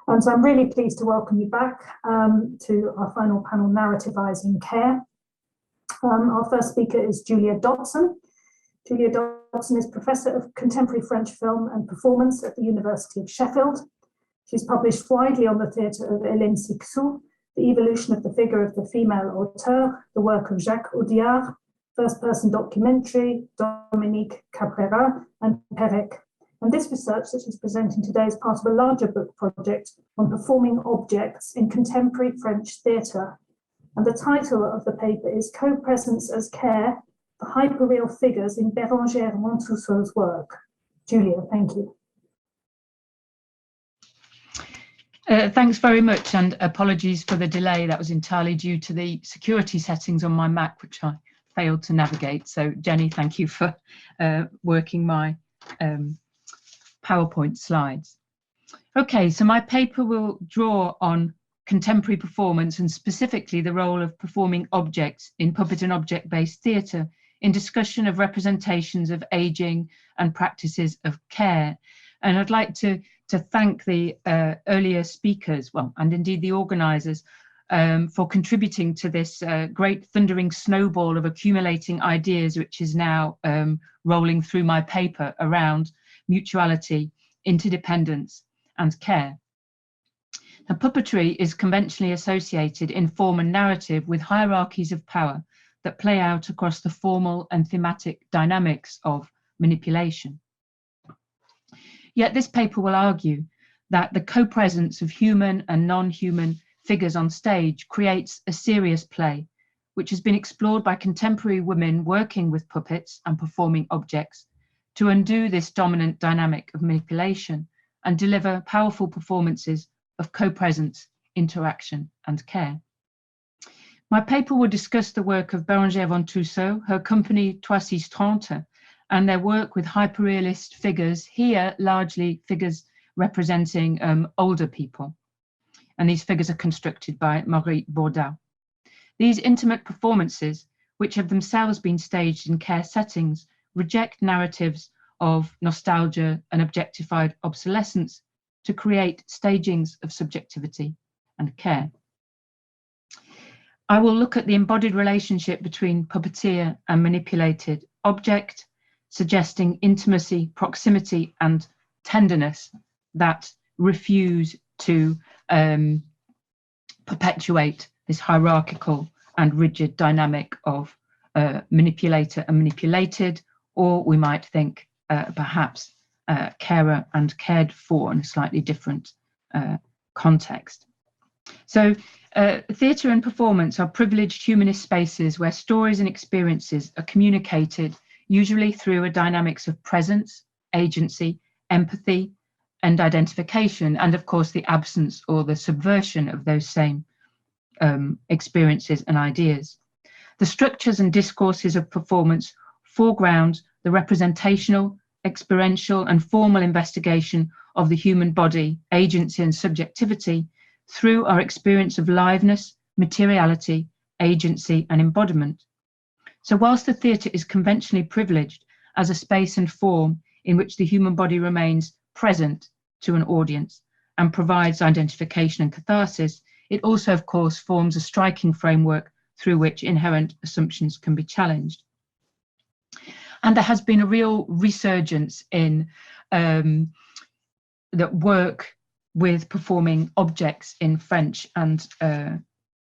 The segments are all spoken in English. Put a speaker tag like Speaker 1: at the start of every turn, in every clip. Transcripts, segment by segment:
Speaker 1: And so I'm really pleased to welcome you back to our final panel, Narrativizing Care. Our first speaker is Julia Dobson. Julia Dobson is Professor of Contemporary French Film and Performance at the University of Sheffield. She's published widely on the theatre of Hélène Cixous, the evolution of the figure of the female auteur, the work of Jacques Audiard, first-person documentary, Dominique Cabrera, and Perec. And this research that she's presenting today is part of a larger book project on performing objects in contemporary French theatre. And the title of the paper is Co-Presence as Care, the Hyperreal Figures in Bérangere Vantusso's work. Julia, thank you.
Speaker 2: Thanks very much, and apologies for the delay. That was entirely due to the security settings on my Mac, which I failed to navigate. So Jenny, thank you for working my PowerPoint slides. Okay, so my paper will draw on contemporary performance and specifically the role of performing objects in puppet and object-based theatre in discussion of representations of ageing and practices of care. And I'd like to thank the earlier speakers, well, and indeed the organisers, for contributing to this great thundering snowball of accumulating ideas, which is now rolling through my paper around mutuality, interdependence, and care. Now, puppetry is conventionally associated in form and narrative with hierarchies of power that play out across the formal and thematic dynamics of manipulation. Yet this paper will argue that the co-presence of human and non-human figures on stage creates a serious play, which has been explored by contemporary women working with puppets and performing objects to undo this dominant dynamic of manipulation and deliver powerful performances of co-presence, interaction, and care. My paper will discuss the work of Bérangere Vantusso, her company 330, and their work with hyperrealist figures, here largely figures representing older people. And these figures are constructed by Margarita. These intimate performances, which have themselves been staged in care settings, reject narratives of nostalgia and objectified obsolescence to create stagings of subjectivity and care. I will look at the embodied relationship between puppeteer and manipulated object, suggesting intimacy, proximity, and tenderness that refuse to perpetuate this hierarchical and rigid dynamic of manipulator and manipulated, or we might think perhaps carer and cared for in a slightly different context. So theatre and performance are privileged humanist spaces where stories and experiences are communicated usually through a dynamics of presence, agency, empathy, and identification, and of course the absence or the subversion of those same experiences and ideas. The structures and discourses of performance foreground the representational, experiential, and formal investigation of the human body, agency, and subjectivity through our experience of liveness, materiality, agency, and embodiment. So whilst the theatre is conventionally privileged as a space and form in which the human body remains present to an audience and provides identification and catharsis, it also, of course, forms a striking framework through which inherent assumptions can be challenged. And there has been a real resurgence in that work with performing objects in French and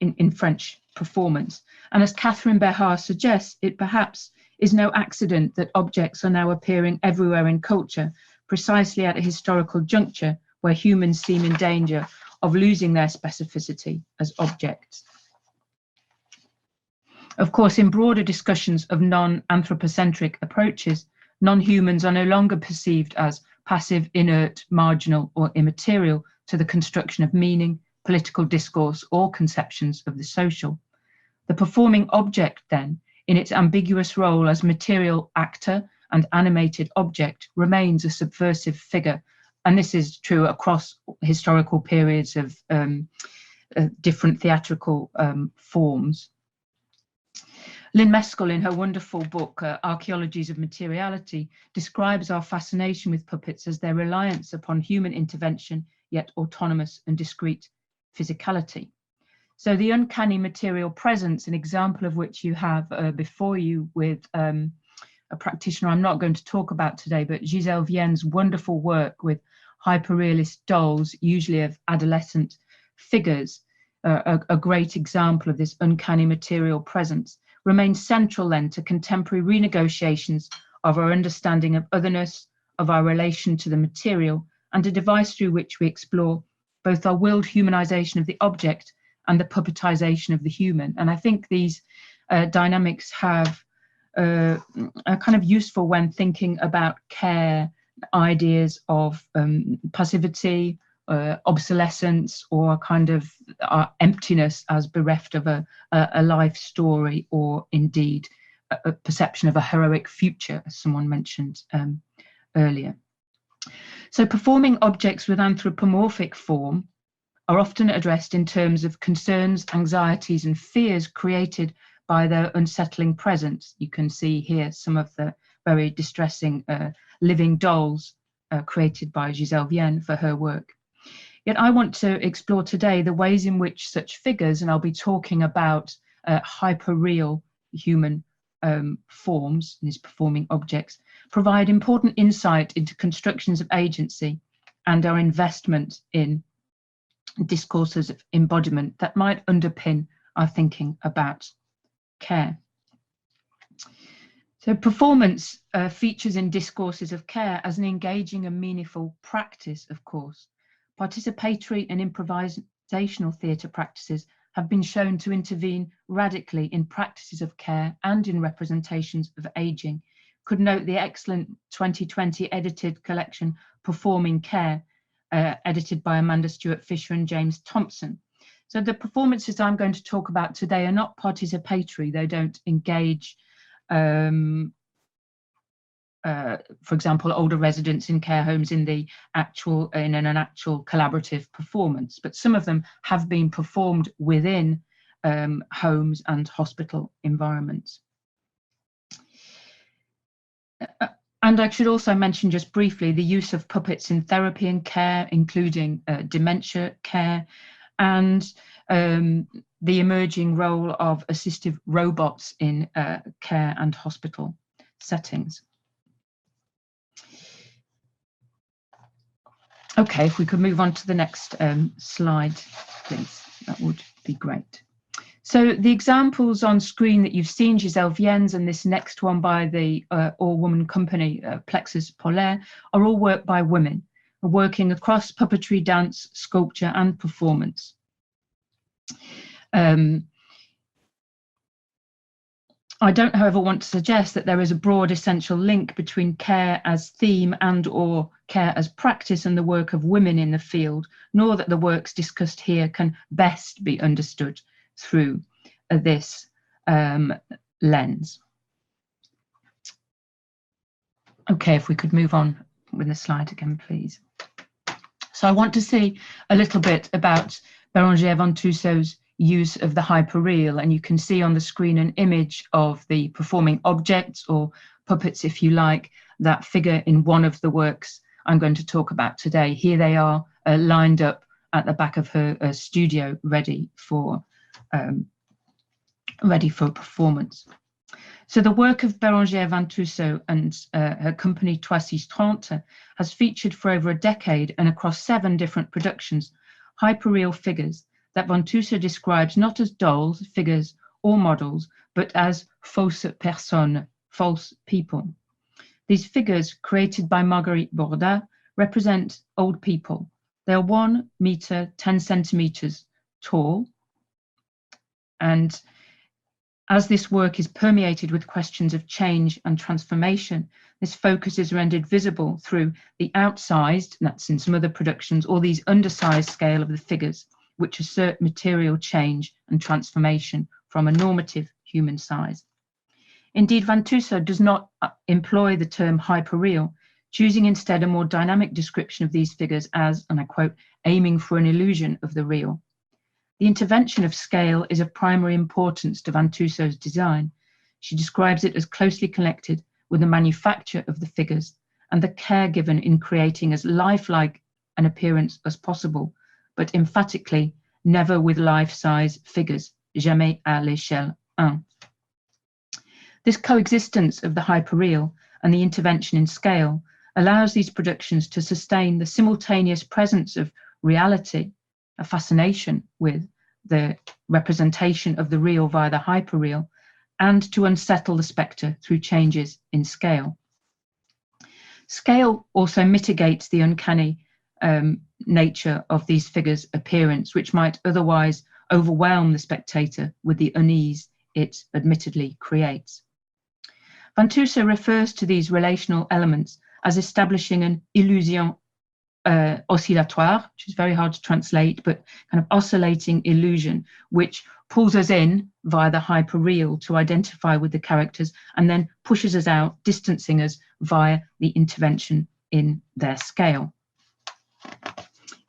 Speaker 2: in French performance. And as Kathleen Benema suggests, it perhaps is no accident that objects are now appearing everywhere in culture, precisely at a historical juncture where humans seem in danger of losing their specificity as objects. Of course, in broader discussions of non-anthropocentric approaches, non-humans are no longer perceived as passive, inert, marginal, or immaterial to the construction of meaning, political discourse, or conceptions of the social. The performing object, then, in its ambiguous role as material actor and animated object, remains a subversive figure. And this is true across historical periods of different theatrical forms. Lynn Meskel, in her wonderful book, Archaeologies of Materiality, describes our fascination with puppets as their reliance upon human intervention, yet autonomous and discrete physicality. So the uncanny material presence, an example of which you have before you with a practitioner I'm not going to talk about today, but Giselle Vienne's wonderful work with hyperrealist dolls, usually of adolescent figures, a great example of this uncanny material presence, remains central then to contemporary renegotiations of our understanding of otherness, of our relation to the material, and a device through which we explore both our willed humanization of the object and the puppetization of the human. And I think these dynamics have are kind of useful when thinking about care, ideas of passivity, obsolescence, or kind of emptiness as bereft of a life story, or indeed a perception of a heroic future, as someone mentioned earlier. So performing objects with anthropomorphic form are often addressed in terms of concerns, anxieties, and fears created by their unsettling presence. You can see here some of the very distressing living dolls created by Giselle Vienne for her work. Yet I want to explore today the ways in which such figures, and I'll be talking about hyperreal human forms, these performing objects, provide important insight into constructions of agency and our investment in discourses of embodiment that might underpin our thinking about care. So performance features in discourses of care as an engaging and meaningful practice, of course. Participatory and improvisational theatre practices have been shown to intervene radically in practices of care and in representations of ageing. Could note the excellent 2020 edited collection Performing Care, edited by Amanda Stewart Fisher and James Thompson. So the performances I'm going to talk about today are not participatory. They don't engage, for example, older residents in care homes in an actual collaborative performance, but some of them have been performed within homes and hospital environments. And I should also mention just briefly the use of puppets in therapy and care, including dementia care, and the emerging role of assistive robots in care and hospital settings. Okay, if we could move on to the next slide, please, that would be great. So the examples on screen that you've seen, Giselle Vienne's and this next one by the all-woman company, Plexus Polaire, are all work by women, working across puppetry, dance, sculpture, and performance. I don't, however, want to suggest that there is a broad essential link between care as theme and or care as practice and the work of women in the field, nor that the works discussed here can best be understood through this lens. Okay, if we could move on with the slide again, please. So I want to say a little bit about Bérangere Vantusso's use of the hyperreal, and you can see on the screen an image of the performing objects, or puppets if you like, that figure in one of the works I'm going to talk about today. Here they are lined up at the back of her studio, ready for performance. So the work of Bérangere Vantusso and her company 360 has featured for over a decade and across 7 different productions, hyperreal figures that Vantusso describes not as dolls, figures, or models, but as fausses personnes, false people. These figures, created by Margarita, represent old people. They are 1 meter, 10 centimeters tall. And as this work is permeated with questions of change and transformation, this focus is rendered visible through the outsized, and that's in some other productions, or these undersized scale of the figures, which assert material change and transformation from a normative human size. Indeed, Vantusso does not employ the term hyperreal, choosing instead a more dynamic description of these figures as, and I quote, aiming for an illusion of the real. The intervention of scale is of primary importance to Vantusso's design. She describes it as closely connected with the manufacture of the figures and the care given in creating as lifelike an appearance as possible, but emphatically never with life-size figures, jamais à l'échelle 1. This coexistence of the hyperreal and the intervention in scale allows these productions to sustain the simultaneous presence of reality, a fascination with the representation of the real via the hyperreal, and to unsettle the spectre through changes in scale. Scale also mitigates the uncanny nature of these figures' appearance, which might otherwise overwhelm the spectator with the unease it admittedly creates. Vantusso refers to these relational elements as establishing an illusion oscillatoire, which is very hard to translate, but kind of oscillating illusion, which pulls us in via the hyperreal to identify with the characters and then pushes us out, distancing us via the intervention in their scale.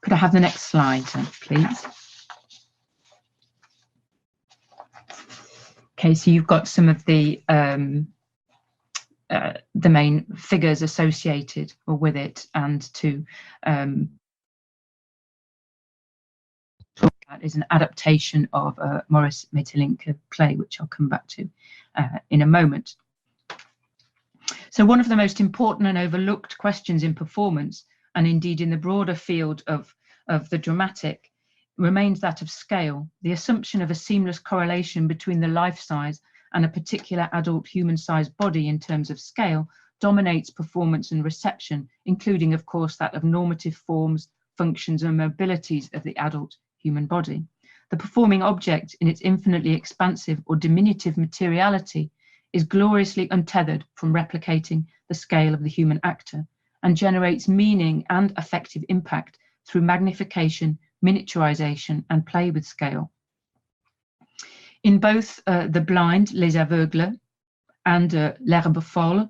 Speaker 2: Could I have the next slide, please? Okay, so you've got some of the main figures associated with it, and to that is an adaptation of Maurice Maeterlinck's play, which I'll come back to in a moment. So one of the most important and overlooked questions in performance, and indeed in the broader field of the dramatic, remains that of scale. The assumption of a seamless correlation between the life size and a particular adult human-sized body in terms of scale dominates performance and reception, including, of course, that of normative forms, functions, and mobilities of the adult human body. The performing object, in its infinitely expansive or diminutive materiality, is gloriously untethered from replicating the scale of the human actor, and generates meaning and affective impact through magnification, miniaturization, and play with scale. In both The Blind, Les Aveugles, and L'herbe folle,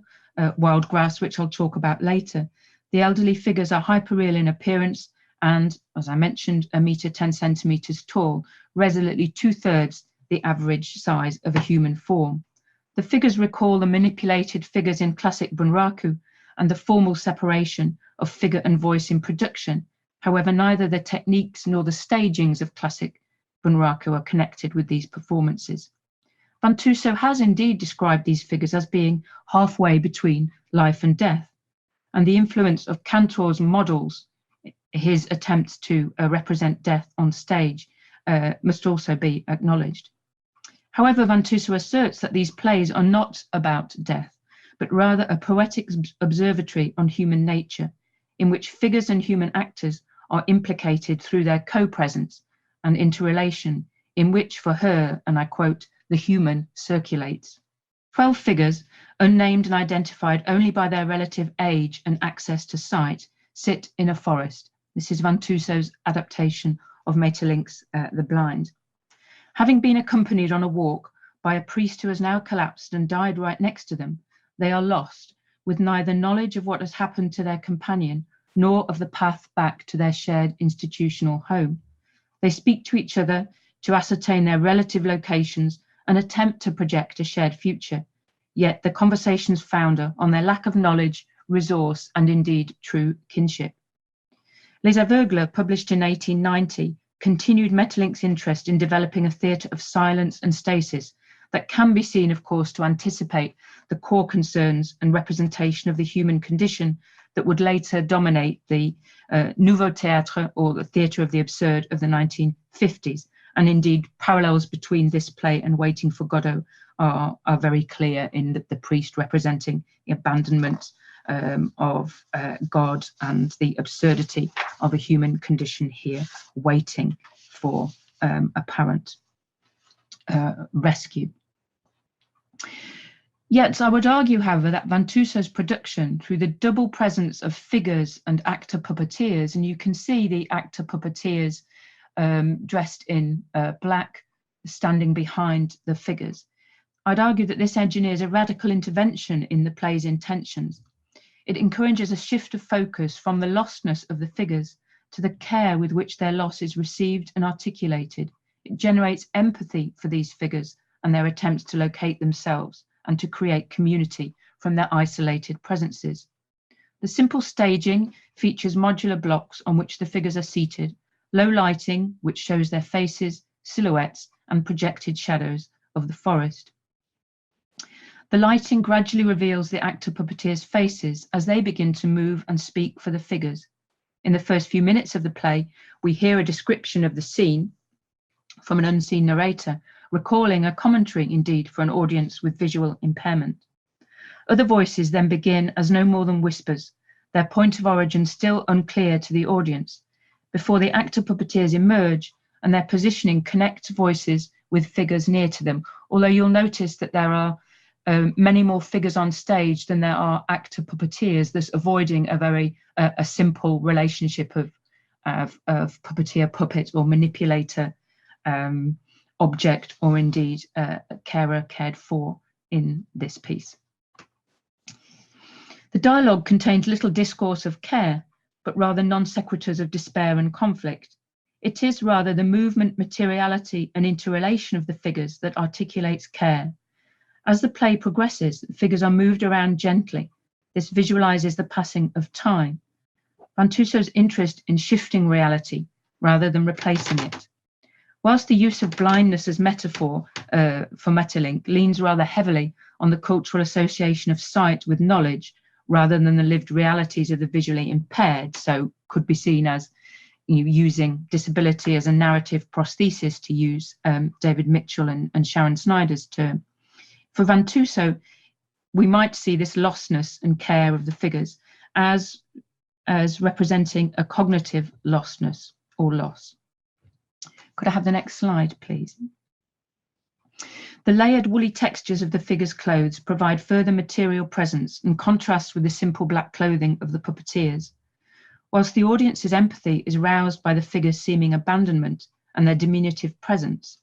Speaker 2: Wild Grass, which I'll talk about later, the elderly figures are hyperreal in appearance and, as I mentioned, 1 meter 10 centimeters tall, resolutely 2/3 the average size of a human form. The figures recall the manipulated figures in classic bunraku and the formal separation of figure and voice in production. However, neither the techniques nor the stagings of classic bunraku are connected with these performances. Vantusso has indeed described these figures as being halfway between life and death, and the influence of Cantor's models, his attempts to represent death on stage, must also be acknowledged. However, Vantusso asserts that these plays are not about death, but rather a poetic observatory on human nature, in which figures and human actors are implicated through their co-presence and interrelation, in which, for her, and I quote, the human circulates. 12 figures, unnamed and identified only by their relative age and access to sight, sit in a forest. This is Vantusso's adaptation of Maeterlinck's The Blind. Having been accompanied on a walk by a priest who has now collapsed and died right next to them, they are lost, with neither knowledge of what has happened to their companion, nor of the path back to their shared institutional home. They speak to each other to ascertain their relative locations and attempt to project a shared future, yet the conversations founder on their lack of knowledge, resource, and indeed true kinship. Les Aveugles, published in 1890, continued Maeterlinck's interest in developing a theatre of silence and stasis that can be seen, of course, to anticipate the core concerns and representation of the human condition that would later dominate the Nouveau Théâtre, or the theatre of the absurd, of the 1950s. And indeed, parallels between this play and Waiting for Godot are very clear in the priest representing the abandonment of God and the absurdity of a human condition here, waiting for apparent rescue. Yet I would argue, however, that Vantusso's production, through the double presence of figures and actor puppeteers, and you can see the actor puppeteers dressed in black, standing behind the figures, I'd argue that this engineers a radical intervention in the play's intentions. It encourages a shift of focus from the lostness of the figures to the care with which their loss is received and articulated. It generates empathy for these figures and their attempts to locate themselves and to create community from their isolated presences. The simple staging features modular blocks on which the figures are seated, low lighting, which shows their faces, silhouettes, and projected shadows of the forest. The lighting gradually reveals the actor puppeteers' faces as they begin to move and speak for the figures. In the first few minutes of the play, we hear a description of the scene from an unseen narrator, recalling a commentary indeed for an audience with visual impairment. Other voices then begin as no more than whispers, their point of origin still unclear to the audience, before the actor puppeteers emerge and their positioning connects voices with figures near to them, although you'll notice that there are many more figures on stage than there are actor puppeteers, thus avoiding a simple relationship of puppeteer puppet or manipulator object, or indeed carer cared for in this piece. The dialogue contains little discourse of care, but rather non sequiturs of despair and conflict. It is rather the movement, materiality, and interrelation of the figures that articulates care. As the play progresses, the figures are moved around gently. This visualizes the passing of time. Vantusso's interest in shifting reality rather than replacing it. Whilst the use of blindness as metaphor for Meddling leans rather heavily on the cultural association of sight with knowledge rather than the lived realities of the visually impaired, so could be seen as using disability as a narrative prosthesis, to use David Mitchell and Sharon Snyder's term. For Vantusso, we might see this lostness and care of the figures as representing a cognitive lostness or loss. Could I have the next slide, please? The layered woolly textures of the figures' clothes provide further material presence and contrast with the simple black clothing of the puppeteers. Whilst the audience's empathy is roused by the figures' seeming abandonment and their diminutive presence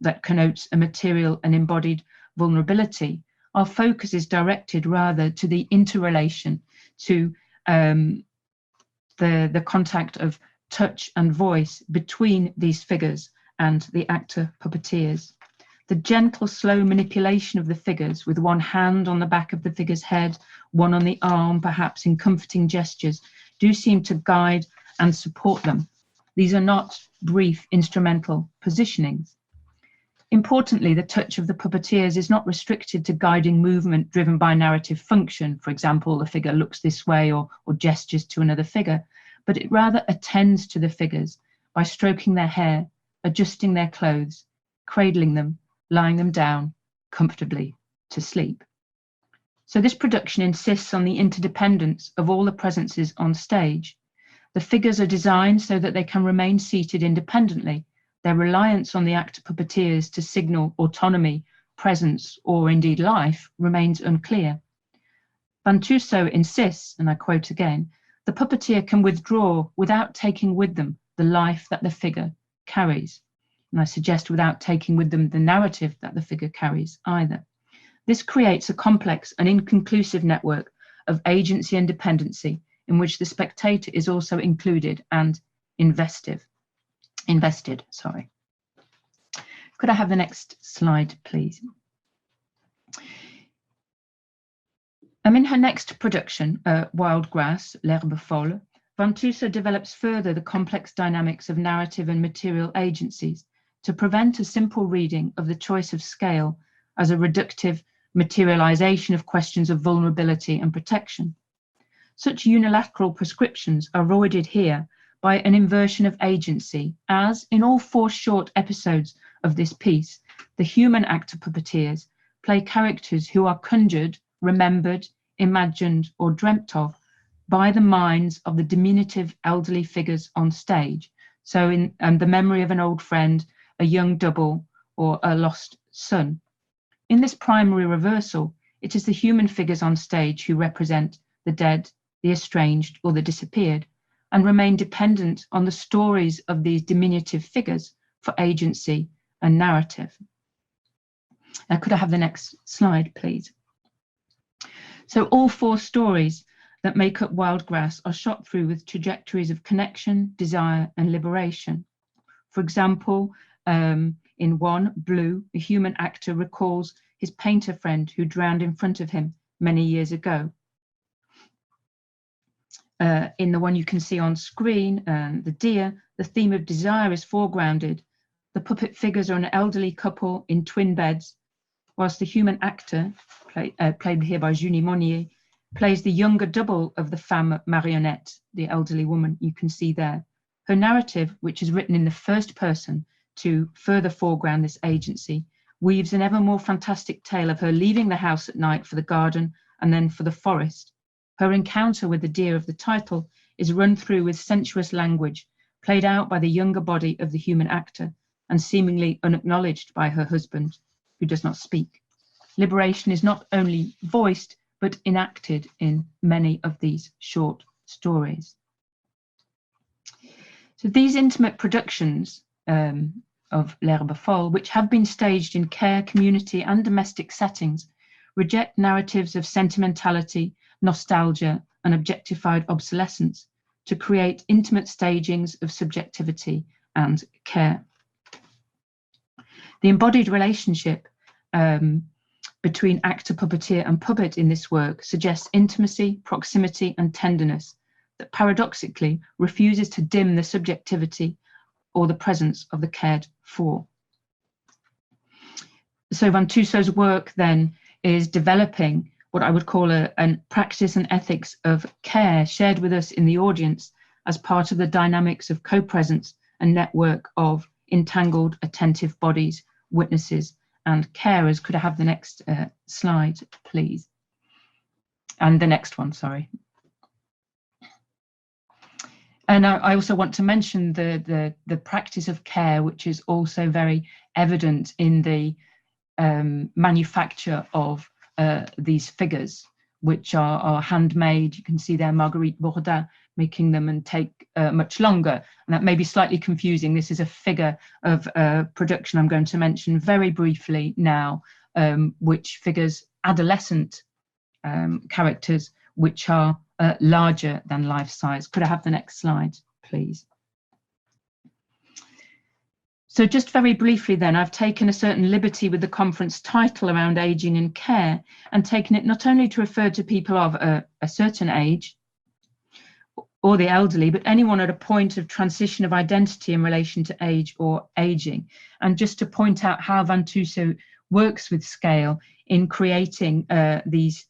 Speaker 2: that connotes a material and embodied vulnerability, our focus is directed rather to the interrelation, to the contact of touch and voice between these figures and the actor puppeteers. The gentle, slow manipulation of the figures, with one hand on the back of the figure's head, one on the arm, perhaps in comforting gestures, do seem to guide and support them. These are not brief instrumental positionings. Importantly, the touch of the puppeteers is not restricted to guiding movement driven by narrative function. For example, the figure looks this way or gestures to another figure, but it rather attends to the figures by stroking their hair, adjusting their clothes, cradling them, lying them down comfortably to sleep. So this production insists on the interdependence of all the presences on stage. The figures are designed so that they can remain seated independently. Their reliance on the actor puppeteers to signal autonomy, presence, or indeed life remains unclear. Vantusso insists, and I quote again, the puppeteer can withdraw without taking with them the life that the figure carries. And I suggest without taking with them the narrative that the figure carries either. This creates a complex and inconclusive network of agency and dependency in which the spectator is also included and invested. Could I have the next slide, please? In her next production, Wild Grass, L'herbe folle, Vantusso develops further the complex dynamics of narrative and material agencies to prevent a simple reading of the choice of scale as a reductive materialization of questions of vulnerability and protection. Such unilateral prescriptions are avoided here by an inversion of agency, as in all 4 short episodes of this piece, the human actor puppeteers play characters who are conjured, remembered, imagined, or dreamt of by the minds of the diminutive elderly figures on stage. So in the memory of an old friend, a young double, or a lost son. In this primary reversal, it is the human figures on stage who represent the dead, the estranged, or the disappeared, and remain dependent on the stories of these diminutive figures for agency and narrative. Could I have the next slide, please? So all 4 stories that make up Wild Grass are shot through with trajectories of connection, desire, and liberation. For example, in one, Blue, a human actor recalls his painter friend who drowned in front of him many years ago. in the one you can see on screen, the deer, the theme of desire is foregrounded. The puppet figures are an elderly couple in twin beds, whilst the human actor, played here by Junie Monnier, plays the younger double of the femme marionnette, the elderly woman you can see there. Her narrative, which is written in the first person to further foreground this agency, weaves an ever more fantastic tale of her leaving the house at night for the garden and then for the forest. Her encounter with the deer of the title is run through with sensuous language, played out by the younger body of the human actor and seemingly unacknowledged by her husband, who does not speak. Liberation is not only voiced, but enacted in many of these short stories. So these intimate productions of L'Herbe Folle, which have been staged in care, community and domestic settings, reject narratives of sentimentality, nostalgia and objectified obsolescence to create intimate stagings of subjectivity and care. The embodied relationship between actor, puppeteer and puppet in this work suggests intimacy, proximity and tenderness that paradoxically refuses to dim the subjectivity or the presence of the cared for. So Vantusso's work then is developing what I would call a practice and ethics of care shared with us in the audience as part of the dynamics of co-presence and network of entangled, attentive bodies, witnesses and carers. Could I have the next slide, please? And the next one, sorry. And I also want to mention the practice of care, which is also very evident in the manufacture of these figures, which are handmade. You can see there Marguerite Bourdin making them and take much longer. And that may be slightly confusing. This is a figure of production I'm going to mention very briefly now, which figures adolescent characters, which are larger than life size. Could I have the next slide, please? So just very briefly then, I've taken a certain liberty with the conference title around aging and care and taken it not only to refer to people of a certain age or the elderly, but anyone at a point of transition of identity in relation to age or aging. And just to point out how Vantusso works with scale in creating these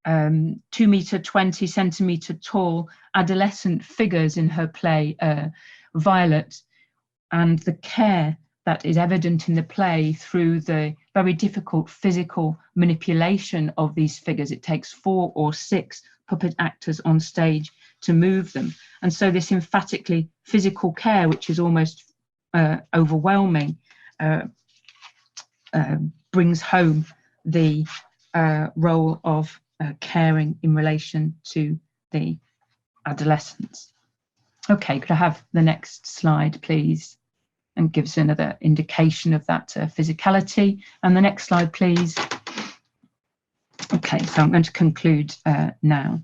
Speaker 2: 2-meter, 20-centimeter tall adolescent figures in her play, Violet, and the care that is evident in the play through the very difficult physical manipulation of these figures. It takes 4 or 6 puppet actors on stage to move them. And so this emphatically physical care, which is almost overwhelming, brings home the role of caring in relation to the adolescents. Okay, could I have the next slide, please? And gives another indication of that physicality. And the next slide, please. Okay, so I'm going to conclude now.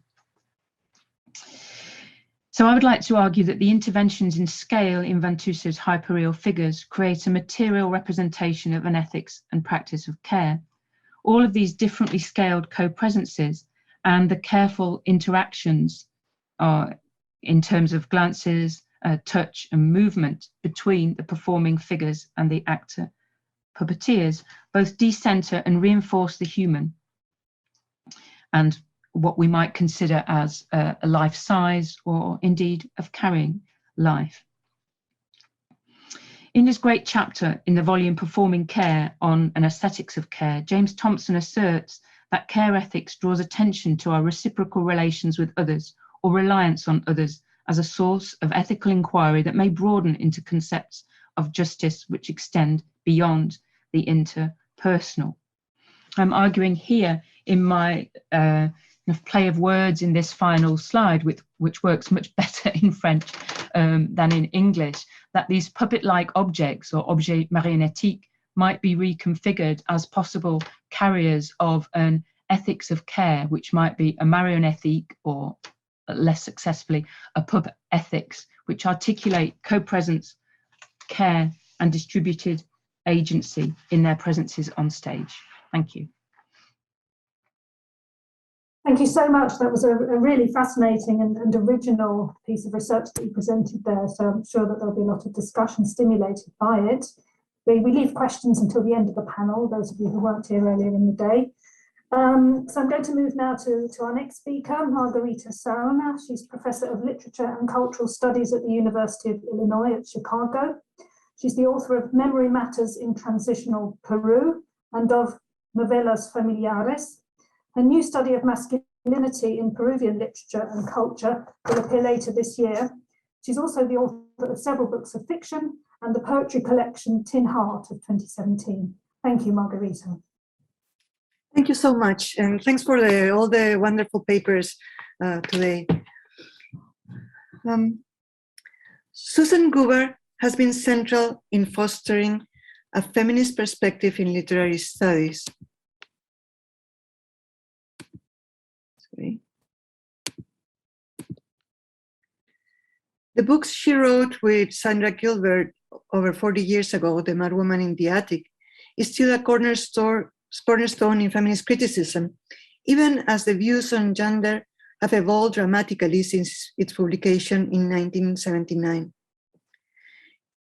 Speaker 2: So I would like to argue that the interventions in scale in Vantusso's hyperreal figures create a material representation of an ethics and practice of care. All of these differently scaled co-presences and the careful interactions are in terms of glances, touch and movement between the performing figures and the actor puppeteers both decenter and reinforce the human and what we might consider as a life size or indeed of carrying life. In his great chapter in the volume Performing Care on an aesthetics of care, James Thompson asserts that care ethics draws attention to our reciprocal relations with others or reliance on others as a source of ethical inquiry that may broaden into concepts of justice which extend beyond the interpersonal. I'm arguing here in my play of words in this final slide, which works much better in French than in English, that these puppet-like objects or objets marionnettiques might be reconfigured as possible carriers of an ethics of care, which might be a marionnettique or less successfully a puppet ethics, which articulate co-presence, care and distributed agency in their presences on stage. Thank you.
Speaker 1: Thank you so much. That was a really fascinating and original piece of research that you presented there. So I'm sure that there'll be a lot of discussion stimulated by it. We leave questions until the end of the panel, those of you who weren't here earlier in the day. So I'm going to move now to our next speaker, Margarita Saona. She's Professor of Literature and Cultural Studies at the University of Illinois at Chicago. She's the author of Memory Matters in Transitional Peru and of Novelas Familiares. Her new study of masculinity in Peruvian literature and culture will appear later this year. She's also the author of several books of fiction and the poetry collection Tin Heart of 2017. Thank you, Margarita.
Speaker 3: Thank you so much, and thanks for all the wonderful papers today. Susan Goober has been central in fostering a feminist perspective in literary studies. The books she wrote with Sandra Gilbert over 40 years ago, The Mad Woman in the Attic, is still a cornerstone in feminist criticism, even as the views on gender have evolved dramatically since its publication in 1979.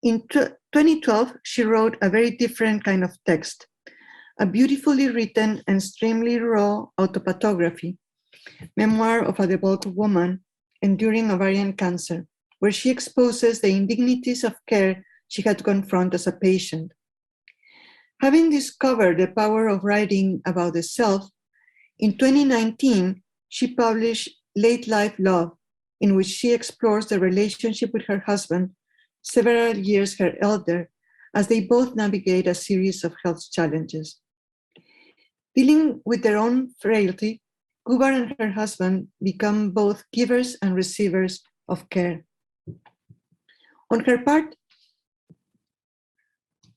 Speaker 3: In 2012, she wrote a very different kind of text, a beautifully written and extremely raw autopathography, Memoir of a Devolved Woman Enduring Ovarian Cancer, where she exposes the indignities of care she had to confront as a patient. Having discovered the power of writing about the self, in 2019, she published Late Life Love, in which she explores the relationship with her husband, several years her elder, as they both navigate a series of health challenges. Dealing with their own frailty, Goober and her husband become both givers and receivers of care. On her part,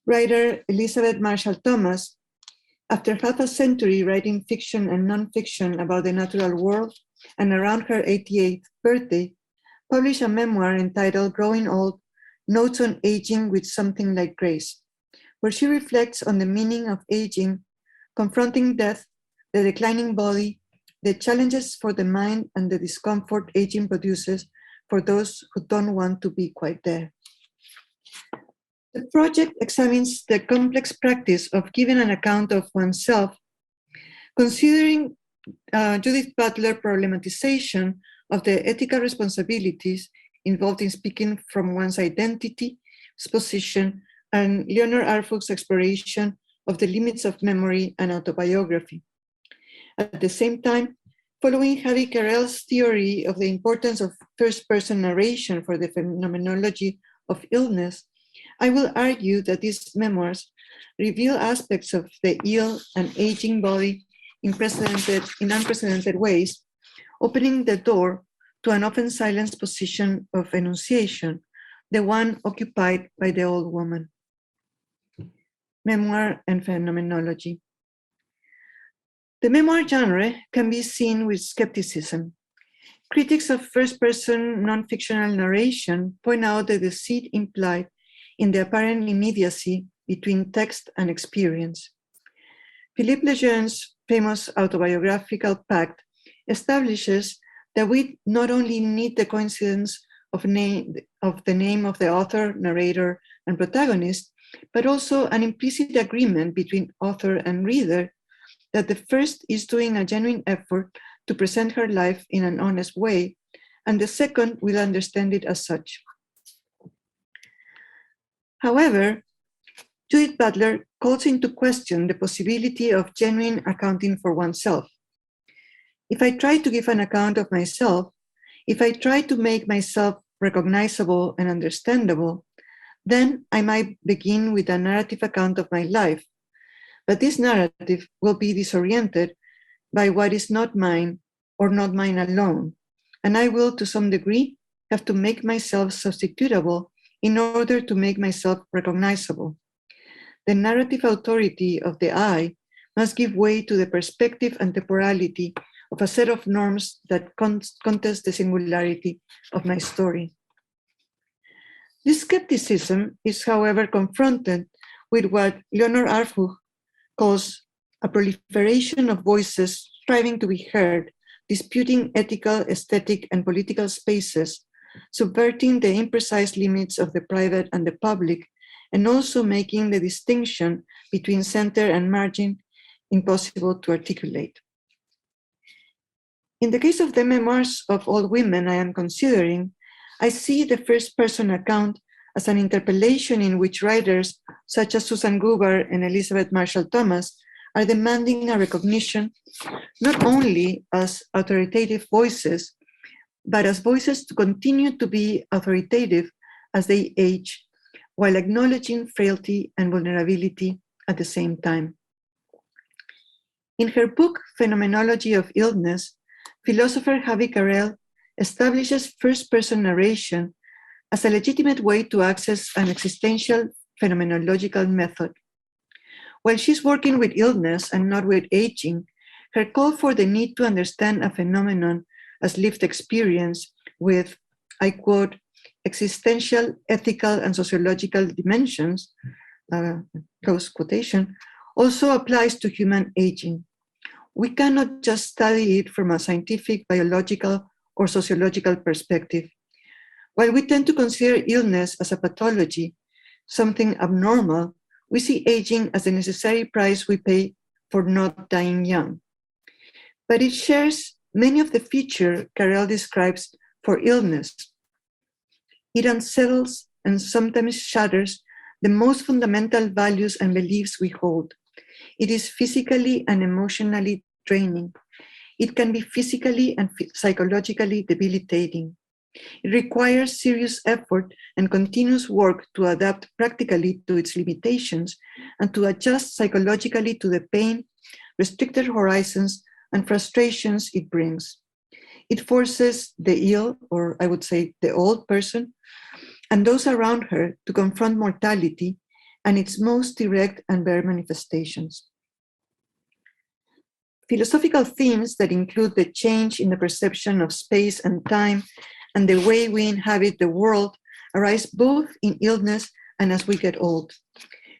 Speaker 3: writer Elizabeth Marshall Thomas, after half a century writing fiction and nonfiction about the natural world, and around her 88th birthday, published a memoir entitled Growing Old, Notes on Aging with Something Like Grace, where she reflects on the meaning of aging, confronting death, the declining body, the challenges for the mind, and the discomfort aging produces for those who don't want to be quite there. The project examines the complex practice of giving an account of oneself, considering Judith Butler's problematization of the ethical responsibilities involved in speaking from one's identity, position, and Leonard Arfuch's exploration of the limits of memory and autobiography. At the same time, following Javi Carrel's theory of the importance of first-person narration for the phenomenology of illness, I will argue that these memoirs reveal aspects of the ill and aging body in unprecedented ways, opening the door to an often silenced position of enunciation, the one occupied by the old woman. Memoir and Phenomenology. The memoir genre can be seen with skepticism. Critics of first-person non-fictional narration point out the deceit implied in the apparent immediacy between text and experience. Philippe Legeune's famous autobiographical pact establishes that we not only need the coincidence of the name of the author, narrator, and protagonist, but also an implicit agreement between author and reader that the first is doing a genuine effort to present her life in an honest way, and the second will understand it as such. However, Judith Butler calls into question the possibility of genuine accounting for oneself. If I try to give an account of myself, if I try to make myself recognizable and understandable, then I might begin with a narrative account of my life. But this narrative will be disoriented by what is not mine or not mine alone. And I will, to some degree, have to make myself substitutable in order to make myself recognizable. The narrative authority of the I must give way to the perspective and temporality of a set of norms that contest the singularity of my story. This skepticism is, however, confronted with what Leonard Arfuch calls a proliferation of voices striving to be heard disputing ethical, aesthetic, and political spaces, subverting the imprecise limits of the private and the public, and also making the distinction between center and margin impossible to articulate. In the case of the memoirs of all women I am considering, I see the first-person account as an interpellation in which writers such as Susan Goober and Elizabeth Marshall Thomas are demanding a recognition not only as authoritative voices, but as voices to continue to be authoritative as they age, while acknowledging frailty and vulnerability at the same time. In her book, Phenomenology of Illness, philosopher Hyperreal establishes first-person narration as a legitimate way to access an existential phenomenological method. While she's working with illness and not with aging, her call for the need to understand a phenomenon as lived experience with, I quote, existential, ethical, and sociological dimensions, close quotation, also applies to human aging. We cannot just study it from a scientific, biological, or sociological perspective. While we tend to consider illness as a pathology, something abnormal, we see aging as the necessary price we pay for not dying young. But it shares many of the features Carrel describes for illness. It unsettles and sometimes shatters the most fundamental values and beliefs we hold. It is physically and emotionally draining. It can be physically and psychologically debilitating. It requires serious effort and continuous work to adapt practically to its limitations and to adjust psychologically to the pain, restricted horizons, and frustrations it brings. It forces the ill, or I would say the old person, and those around her to confront mortality and its most direct and bare manifestations. Philosophical themes that include the change in the perception of space and time and the way we inhabit the world arise both in illness and as we get old.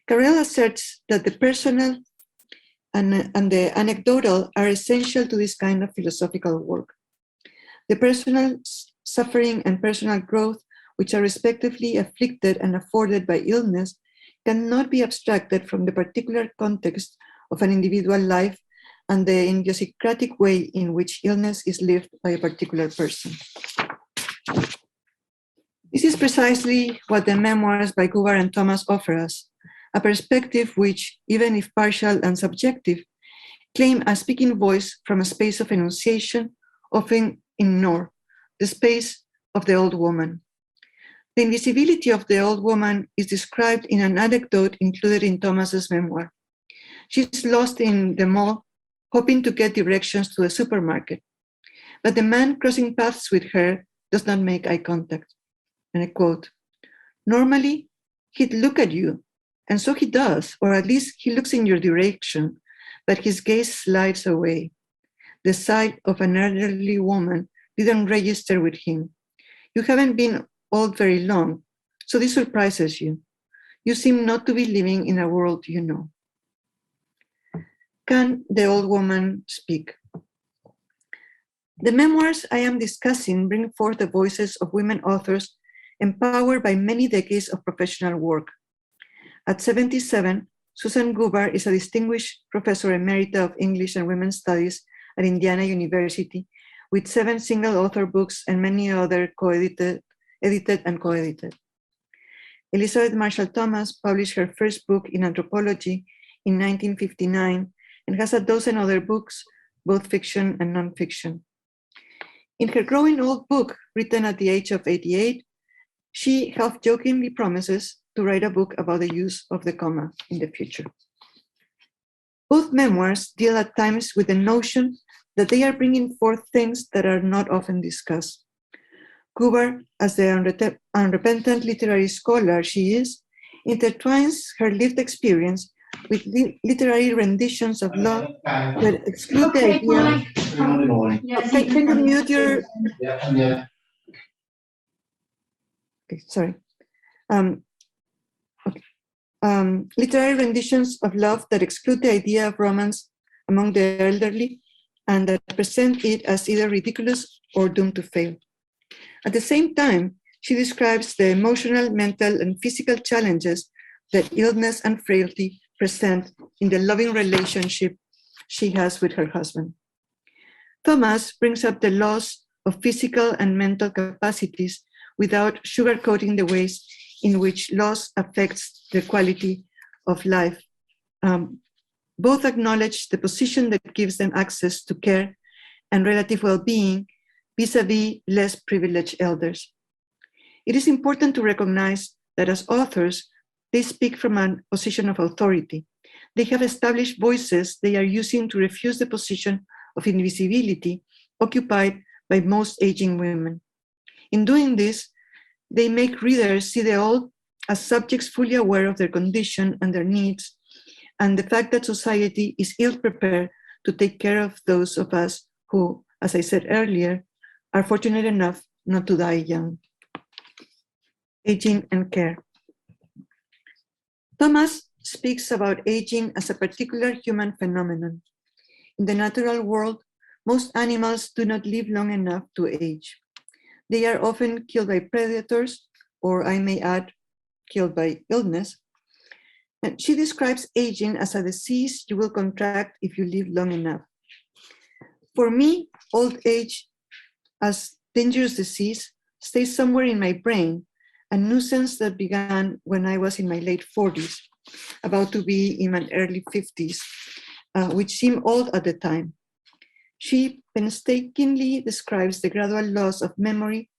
Speaker 3: Carrel asserts that the personal and the anecdotal are essential to this kind of philosophical work. The personal suffering and personal growth, which are respectively afflicted and afforded by illness, cannot be abstracted from the particular context of an individual life and the idiosyncratic way in which illness is lived by a particular person. This is precisely what the memoirs by Goober and Thomas offer us, a perspective which, even if partial and subjective, claim a speaking voice from a space of enunciation, often ignore, the space of the old woman. The invisibility of the old woman is described in an anecdote included in Thomas's memoir. She's lost in the mall, hoping to get directions to the supermarket, but the man crossing paths with her does not make eye contact. And I quote, "Normally, he'd look at you, and so he does, or at least he looks in your direction, but his gaze slides away. The sight of an elderly woman didn't register with him. You haven't been old very long, so this surprises you. You seem not to be living in a world you know." Can the old woman speak? The memoirs I am discussing bring forth the voices of women authors empowered by many decades of professional work. At 77, Susan Goober is a distinguished professor emerita of English and Women's Studies at Indiana University, with 7 single-author books and many other edited and co-edited. Elizabeth Marshall Thomas published her first book in anthropology in 1959 and has a dozen other books, both fiction and nonfiction. In her growing old book, written at the age of 88, she half-jokingly promises to write a book about the use of the comma in the future. Both memoirs deal at times with the notion that they are bringing forth things that are not often discussed. Goober, as the unrepentant literary scholar she is, intertwines her lived experience with literary renditions of love that exclude the idea. Can you mute your? Yeah. Okay, sorry. Literary renditions of love that exclude the idea of romance among the elderly and that present it as either ridiculous or doomed to fail. At the same time, she describes the emotional, mental, and physical challenges that illness and frailty present in the loving relationship she has with her husband. Thomas brings up the loss of physical and mental capacities without sugarcoating the ways in which loss affects the quality of life. Both acknowledge the position that gives them access to care and relative well-being vis-a-vis less privileged elders. It is important to recognize that as authors, they speak from a position of authority. They have established voices they are using to refuse the position of invisibility occupied by most aging women. In doing this, they make readers see the old as subjects fully aware of their condition and their needs, and the fact that society is ill-prepared to take care of those of us who, as I said earlier, are fortunate enough not to die young. Aging and care. Thomas speaks about aging as a particular human phenomenon. In the natural world, most animals do not live long enough to age. They are often killed by predators, or I may add, killed by illness. And she describes aging as a disease you will contract if you live long enough. For me, old age as dangerous disease stays somewhere in my brain, a nuisance that began when I was in my late 40s, about to be in my early 50s, which seemed old at the time. She painstakingly describes the gradual loss of memory,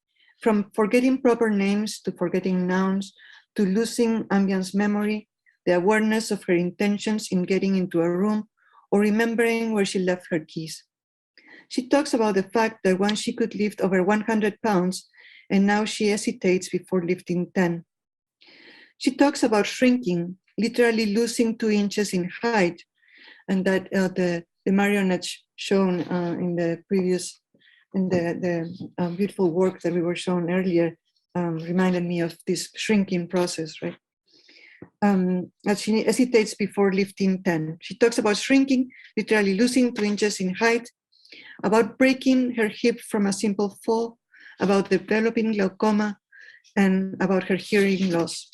Speaker 3: from forgetting proper names to forgetting nouns, to losing ambient memory, the awareness of her intentions in getting into a room, or remembering where she left her keys. She talks about the fact that once she could lift over 100 pounds, and now she hesitates before lifting 10. She talks about shrinking, literally losing 2 inches in height, and that the marionette shown in the previous, in the beautiful work that we were shown earlier reminded me of this shrinking process, right? As she hesitates before lifting 10. She talks about shrinking, literally losing 2 inches in height, about breaking her hip from a simple fall, about developing glaucoma, and about her hearing loss.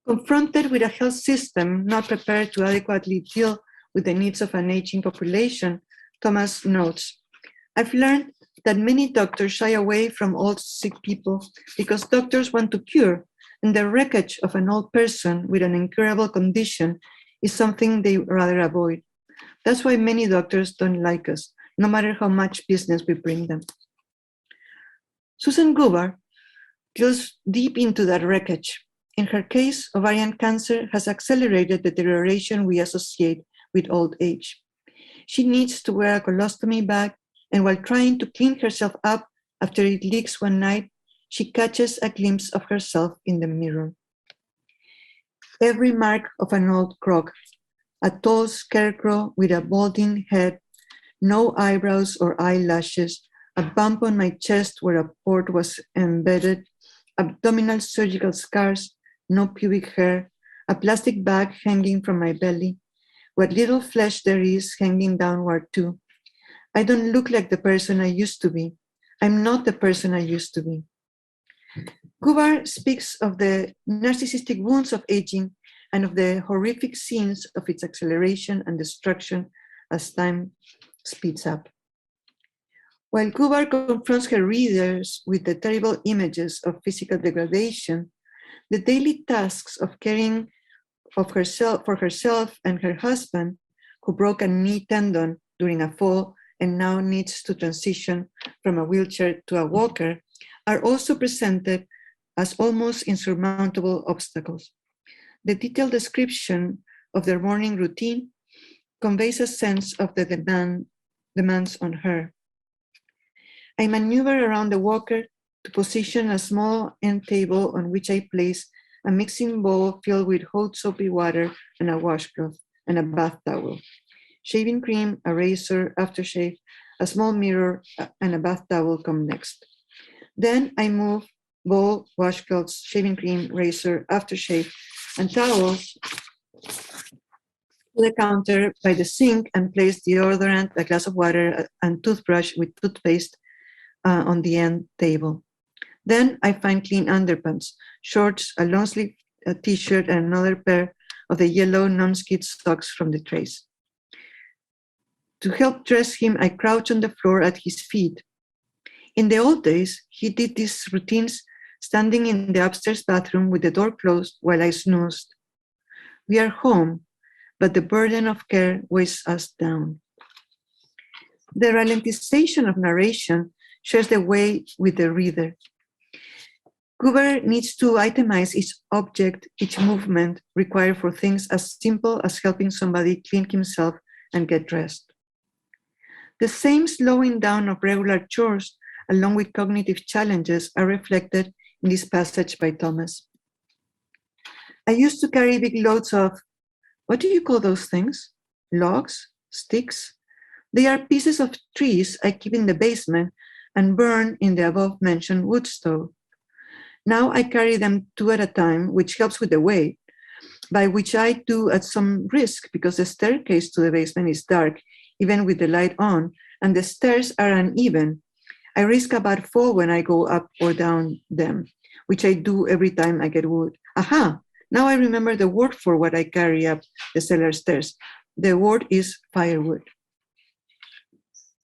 Speaker 3: Confronted with a health system not prepared to adequately deal with the needs of an aging population, Thomas notes, I've learned that many doctors shy away from old sick people because doctors want to cure, and the wreckage of an old person with an incurable condition is something they rather avoid. That's why many doctors don't like us, no matter how much business we bring them. Susan Goober goes deep into that wreckage. In her case, ovarian cancer has accelerated the deterioration we associate with old age. She needs to wear a colostomy bag, and while trying to clean herself up after it leaks one night, she catches a glimpse of herself in the mirror. Every mark of an old crock, a tall scarecrow with a balding head, no eyebrows or eyelashes, a bump on my chest where a port was embedded, abdominal surgical scars, no pubic hair, a plastic bag hanging from my belly, what little flesh there is hanging downward too. I don't look like the person I used to be. I'm not the person I used to be. Goober speaks of the narcissistic wounds of aging and of the horrific scenes of its acceleration and destruction as time speeds up. While Goober confronts her readers with the terrible images of physical degradation, the daily tasks of caring for herself and her husband, who broke a knee tendon during a fall and now needs to transition from a wheelchair to a walker, are also presented as almost insurmountable obstacles. The detailed description of their morning routine conveys a sense of the demands on her. I maneuver around the walker to position a small end table on which I place a mixing bowl filled with hot soapy water and a washcloth and a bath towel. Shaving cream, a razor, aftershave, a small mirror, and a bath towel come next. Then I move bowl, washcloths, shaving cream, razor, aftershave, and towels to the counter by the sink and place deodorant, a glass of water, and toothbrush with toothpaste on the end table. Then I find clean underpants, shorts, a long sleeve t-shirt, and another pair of the yellow non-skid socks from the trays. To help dress him, I crouch on the floor at his feet. In the old days, he did these routines standing in the upstairs bathroom with the door closed while I snoozed. We are home, but the burden of care weighs us down. The ralentization of narration shares the way with the reader. Goober needs to itemize each object, each movement required for things as simple as helping somebody clean himself and get dressed. The same slowing down of regular chores, along with cognitive challenges, are reflected in this passage by Thomas. I used to carry big loads of, what do you call those things? Logs? Sticks? They are pieces of trees I keep in the basement and burn in the above-mentioned wood stove. Now I carry them 2 at a time, which helps with the weight, by which I do at some risk because the staircase to the basement is dark, even with the light on, and the stairs are uneven. I risk a bad fall when I go up or down them, which I do every time I get wood. Aha! Now I remember the word for what I carry up the cellar stairs. The word is firewood.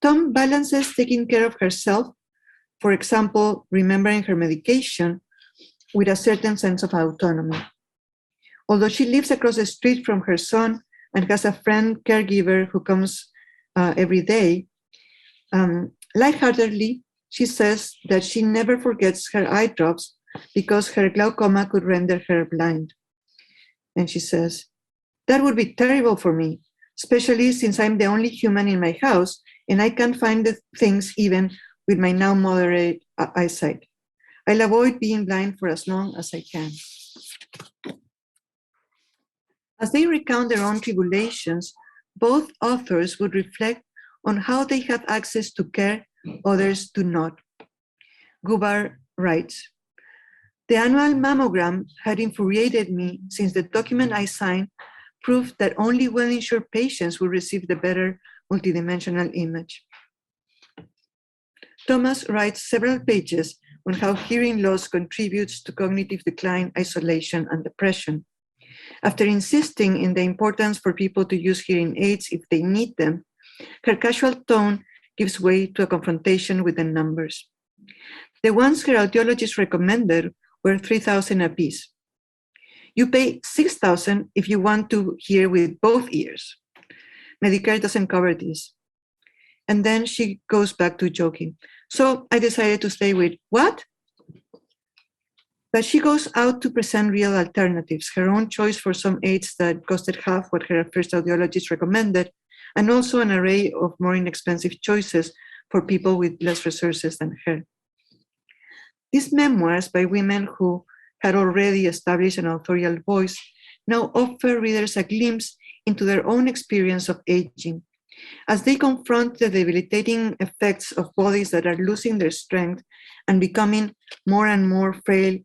Speaker 3: Tom balances taking care of herself, for example, remembering her medication, with a certain sense of autonomy. Although she lives across the street from her son and has a friend caregiver who comes every day, lightheartedly, she says that she never forgets her eye drops because her glaucoma could render her blind. And she says, that would be terrible for me, especially since I'm the only human in my house and I can't find the things even with my now moderate eyesight. I'll avoid being blind for as long as I can. As they recount their own tribulations, both authors would reflect on how they have access to care others do not. Goober writes, the annual mammogram had infuriated me since the document I signed proved that only well-insured patients would receive the better multidimensional image. Thomas writes several pages on how hearing loss contributes to cognitive decline, isolation, and depression. After insisting in the importance for people to use hearing aids if they need them, her casual tone gives way to a confrontation with the numbers. The ones her audiologist recommended were $3,000 apiece. You pay $6,000 if you want to hear with both ears. Medicare doesn't cover this. And then she goes back to joking. So I decided to stay with what? But she goes out to present real alternatives, her own choice for some aids that costed half what her first audiologist recommended, and also an array of more inexpensive choices for people with less resources than her. These memoirs by women who had already established an authorial voice now offer readers a glimpse into their own experience of aging. As they confront the debilitating effects of bodies that are losing their strength and becoming more and more frail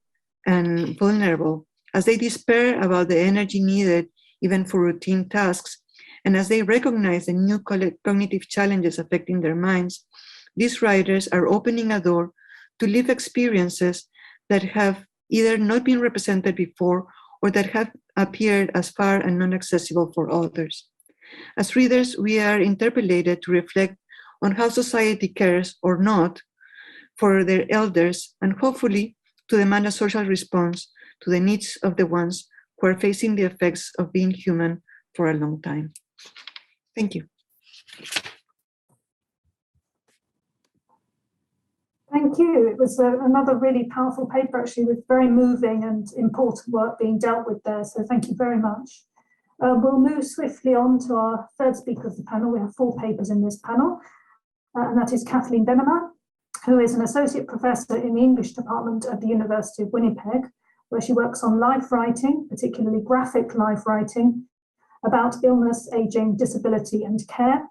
Speaker 3: and vulnerable, as they despair about the energy needed even for routine tasks, and as they recognize the new cognitive challenges affecting their minds, these writers are opening a door to live experiences that have either not been represented before or that have appeared as far and non-accessible for others. As readers, we are interpellated to reflect on how society cares or not for their elders, and hopefully to demand a social response to the needs of the ones who are facing the effects of being human for a long time. Thank you.
Speaker 1: Thank you. It was another really powerful paper, actually, with very moving and important work being dealt with there. So thank you very much. We'll move swiftly on to our third speaker of the panel. We have 4 papers in this panel, and that is Kathleen Benema, who is an associate professor in the English department at the University of Winnipeg, where she works on life writing, particularly graphic life writing, about illness, aging, disability, and care.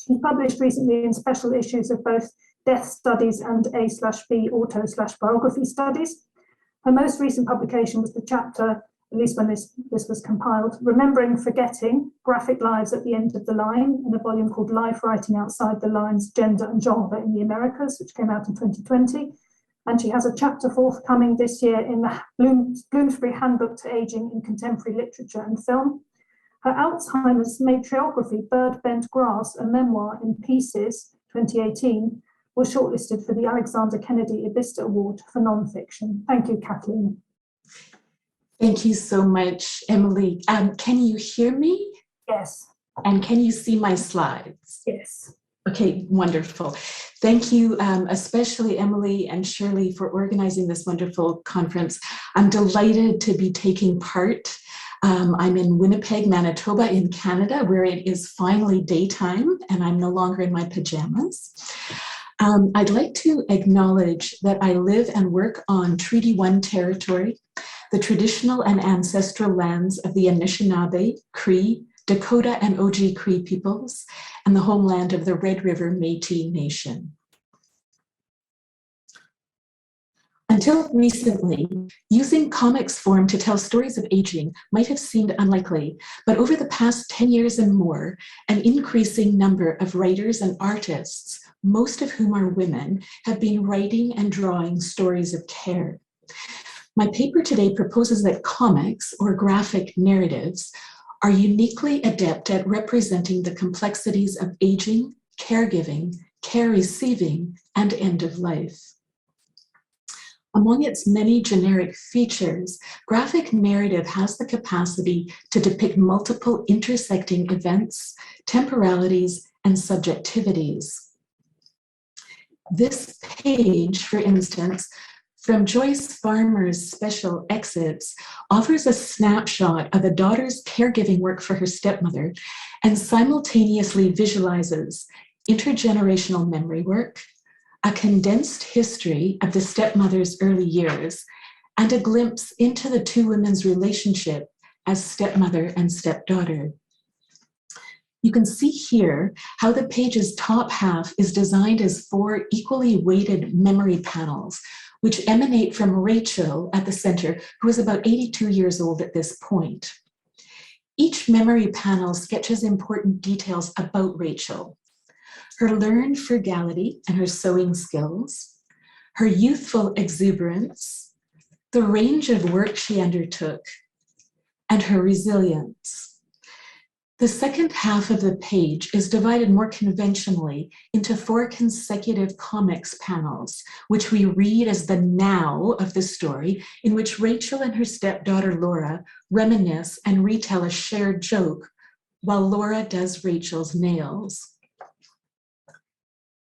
Speaker 1: She published recently in special issues of both Death Studies and A/B Auto/Biography Studies. Her most recent publication was the chapter at least when this was compiled, Remembering Forgetting, Graphic Lives at the End of the Line, in a volume called Life Writing Outside the Lines, Gender and Genre in the Americas, which came out in 2020. And she has a chapter forthcoming this year in the Bloomsbury Handbook to Aging in Contemporary Literature and Film. Her Alzheimer's matriography, Bird Bent Grass, a memoir in pieces, 2018, was shortlisted for the Alexander Kennedy Ibista Award for Nonfiction. Thank you, Kathleen.
Speaker 4: Thank you so much, Emily. Can you hear me?
Speaker 1: Yes.
Speaker 4: And can you see my slides?
Speaker 1: Yes.
Speaker 4: Okay, wonderful. Thank you, especially Emily and Shirley, for organizing this wonderful conference. I'm delighted to be taking part. I'm in Winnipeg, Manitoba in Canada, where it is finally daytime and I'm no longer in my pajamas. I'd like to acknowledge that I live and work on Treaty 1 territory, the traditional and ancestral lands of the Anishinaabe, Cree, Dakota and OG Cree peoples, and the homeland of the Red River Métis Nation. Until recently, using comics form to tell stories of aging might have seemed unlikely, but over the past 10 years and more, an increasing number of writers and artists, most of whom are women, have been writing and drawing stories of care. My paper today proposes that comics, or graphic narratives, are uniquely adept at representing the complexities of aging, caregiving, care receiving, and end of life. Among its many generic features, graphic narrative has the capacity to depict multiple intersecting events, temporalities, and subjectivities. This page, for instance, from Joyce Farmer's special excerpts, offers a snapshot of a daughter's caregiving work for her stepmother and simultaneously visualizes intergenerational memory work, a condensed history of the stepmother's early years, and a glimpse into the two women's relationship as stepmother and stepdaughter. You can see here how the page's top half is designed as 4 equally weighted memory panels, which emanate from Rachel at the center, who is about 82 years old at this point. Each memory panel sketches important details about Rachel: her learned frugality and her sewing skills, her youthful exuberance, the range of work she undertook, and her resilience. The second half of the page is divided more conventionally into 4 consecutive comics panels, which we read as the now of the story, in which Rachel and her stepdaughter Laura reminisce and retell a shared joke while Laura does Rachel's nails.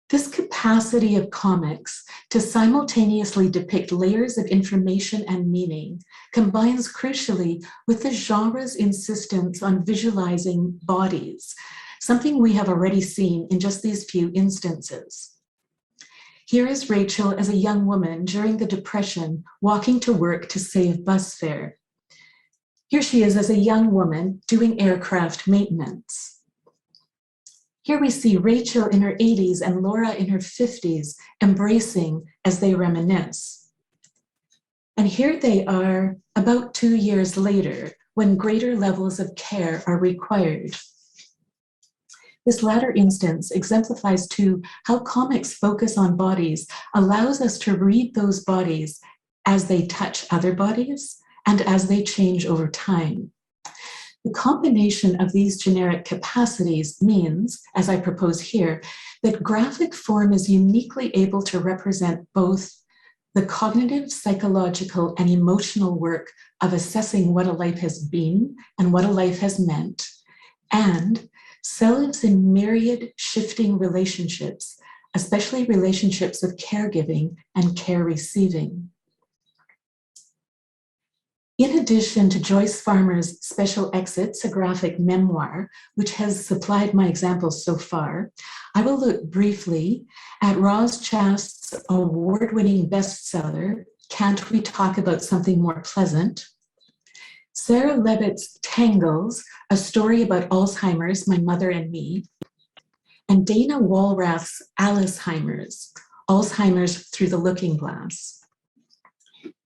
Speaker 4: This capacity of comics to simultaneously depict layers of information and meaning combines crucially with the genre's insistence on visualizing bodies, something we have already seen in just these few instances. Here is Rachel as a young woman during the Depression, walking to work to save bus fare. Here she is as a young woman doing aircraft maintenance. Here we see Rachel in her 80s and Laura in her 50s, embracing as they reminisce. And here they are about 2 years later, when greater levels of care are required. This latter instance exemplifies too how comics focus on bodies allows us to read those bodies as they touch other bodies and as they change over time. The combination of these generic capacities means, as I propose here, that graphic form is uniquely able to represent both the cognitive, psychological, and emotional work of assessing what a life has been and what a life has meant, and selves in myriad shifting relationships, especially relationships of caregiving and care receiving. In addition to Joyce Farmer's special exits, a graphic memoir, which has supplied my examples so far, I will look briefly at Roz Chast's award-winning bestseller, Can't We Talk About Something More Pleasant? Sarah Levitt's Tangles, a story about Alzheimer's, My Mother and Me, and Dana Walrath's Alzheimer's, Alzheimer's Through the Looking Glass.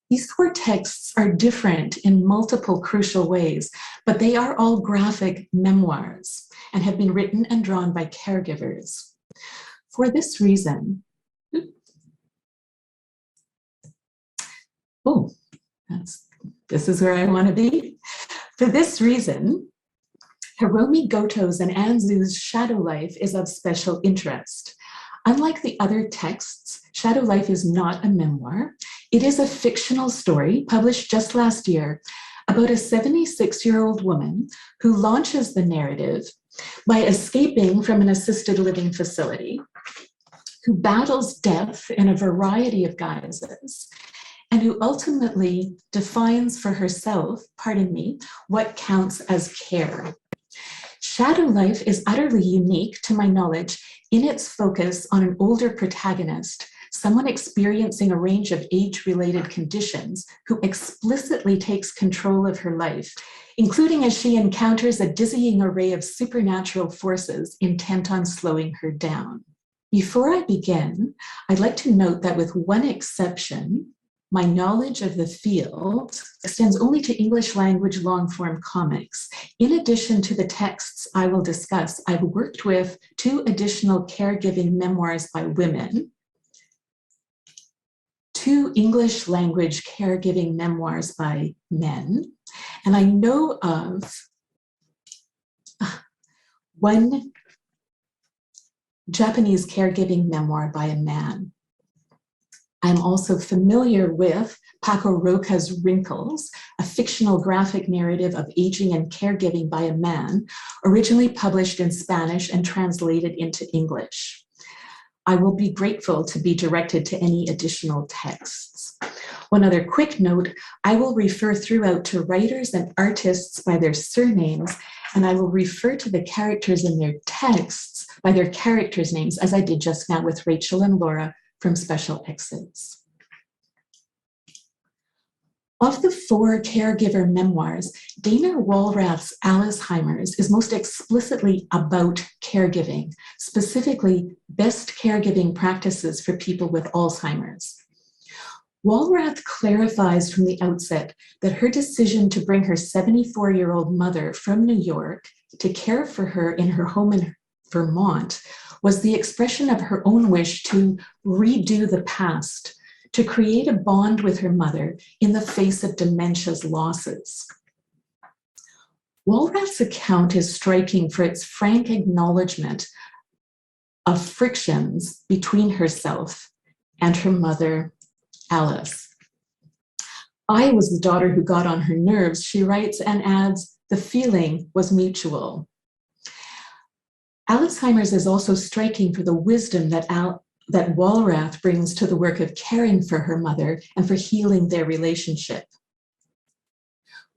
Speaker 4: These 4 texts are different in multiple crucial ways, but they are all graphic memoirs and have been written and drawn by caregivers. For this reason, this is where I want to be. For this reason, Hiromi Goto's and Anzu's Shadow Life is of special interest. Unlike the other texts, Shadow Life is not a memoir. It is a fictional story published just last year about a 76-year-old woman who launches the narrative by escaping from an assisted living facility, who battles death in a variety of guises, and who ultimately defines for herself, what counts as care. Shadow Life is utterly unique, to my knowledge, in its focus on an older protagonist, someone experiencing a range of age-related conditions who explicitly takes control of her life, including as she encounters a dizzying array of supernatural forces intent on slowing her down. Before I begin, I'd like to note that with one exception, my knowledge of the field extends only to English language long-form comics. In addition to the texts I will discuss, I've worked with 2 additional caregiving memoirs by women, 2 English language caregiving memoirs by men, and I know of 1 Japanese caregiving memoir by a man. I'm also familiar with Paco Roca's Wrinkles, a fictional graphic narrative of aging and caregiving by a man, originally published in Spanish and translated into English. I will be grateful to be directed to any additional texts. One other quick note, I will refer throughout to writers and artists by their surnames, and I will refer to the characters in their texts by their characters' names, as I did just now with Rachel and Laura from Special Exits. Of the 4 caregiver memoirs, Dana Walrath's Alzheimer's is most explicitly about caregiving, specifically best caregiving practices for people with Alzheimer's. Walrath clarifies from the outset that her decision to bring her 74-year-old mother from New York to care for her in her home in Vermont was the expression of her own wish to redo the past, to create a bond with her mother in the face of dementia's losses. Walrath's account is striking for its frank acknowledgement of frictions between herself and her mother, Alice. I was the daughter who got on her nerves, she writes, and adds, the feeling was mutual. Alzheimer's is also striking for the wisdom that Walrath brings to the work of caring for her mother and for healing their relationship.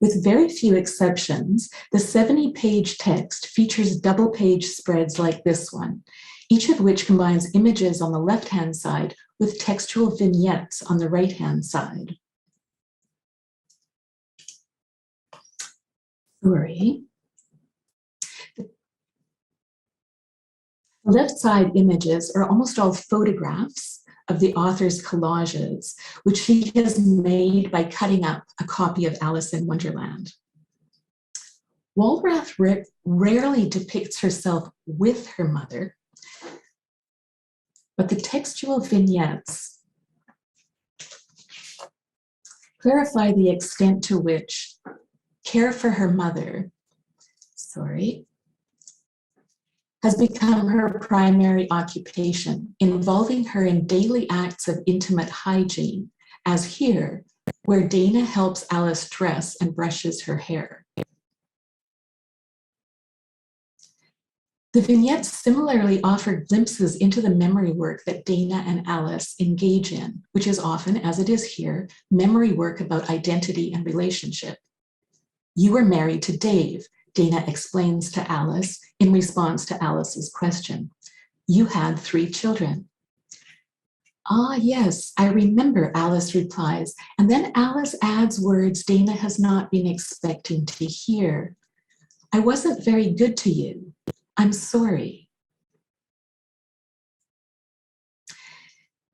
Speaker 4: With very few exceptions, the 70-page text features double-page spreads like this one, each of which combines images on the left-hand side with textual vignettes on the right-hand side. Sorry. The left side images are almost all photographs of the author's collages, which she has made by cutting up a copy of Alice in Wonderland. Walrath rarely depicts herself with her mother, but the textual vignettes clarify the extent to which care for her mother, has become her primary occupation, involving her in daily acts of intimate hygiene, as here, where Dana helps Alice dress and brushes her hair. The vignettes similarly offer glimpses into the memory work that Dana and Alice engage in, which is often, as it is here, memory work about identity and relationship. You were married to Dave, Dana explains to Alice in response to Alice's question. You had 3 children. Ah, yes, I remember, Alice replies, and then Alice adds words Dana has not been expecting to hear. I wasn't very good to you. I'm sorry.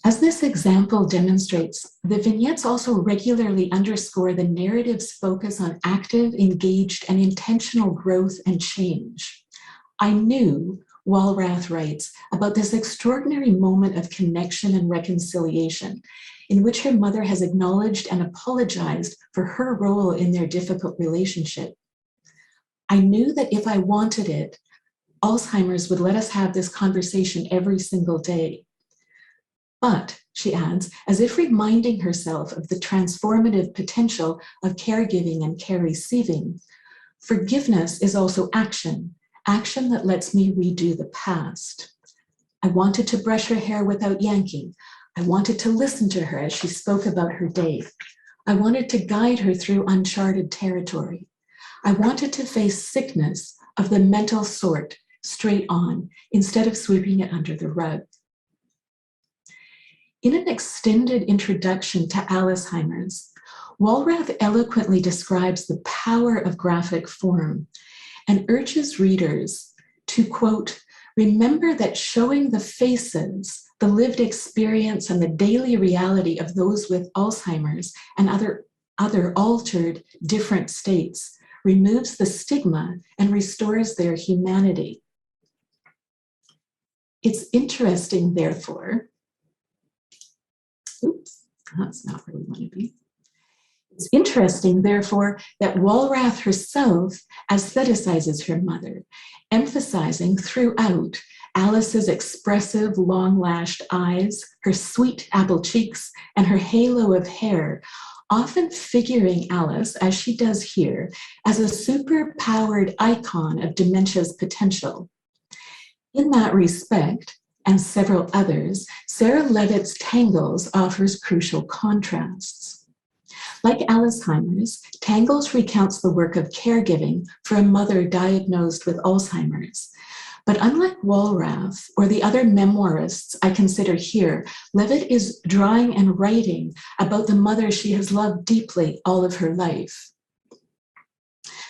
Speaker 4: As this example demonstrates, the vignettes also regularly underscore the narrative's focus on active, engaged, and intentional growth and change. I knew, Walrath writes, about this extraordinary moment of connection and reconciliation in which her mother has acknowledged and apologized for her role in their difficult relationship. I knew that if I wanted it, Alzheimer's would let us have this conversation every single day. But, she adds, as if reminding herself of the transformative potential of caregiving and care receiving, forgiveness is also action, action that lets me redo the past. I wanted to brush her hair without yanking. I wanted to listen to her as she spoke about her day. I wanted to guide her through uncharted territory. I wanted to face sickness of the mental sort straight on, instead of sweeping it under the rug. In an extended introduction to Alzheimer's, Walrath eloquently describes the power of graphic form and urges readers to, quote, remember that showing the faces, the lived experience, and the daily reality of those with Alzheimer's and other altered, different states removes the stigma and restores their humanity. It's interesting, therefore, oops, that's not where we want to be. It's interesting, therefore, that Walrath herself aestheticizes her mother, emphasizing throughout Alice's expressive, long-lashed eyes, her sweet apple cheeks, and her halo of hair, often figuring Alice, as she does here, as a super-powered icon of dementia's potential. In that respect, and several others, Sarah Levitt's Tangles offers crucial contrasts. Like Alzheimer's, Tangles recounts the work of caregiving for a mother diagnosed with Alzheimer's. But unlike Walrath or the other memoirists I consider here, Levitt is drawing and writing about the mother she has loved deeply all of her life.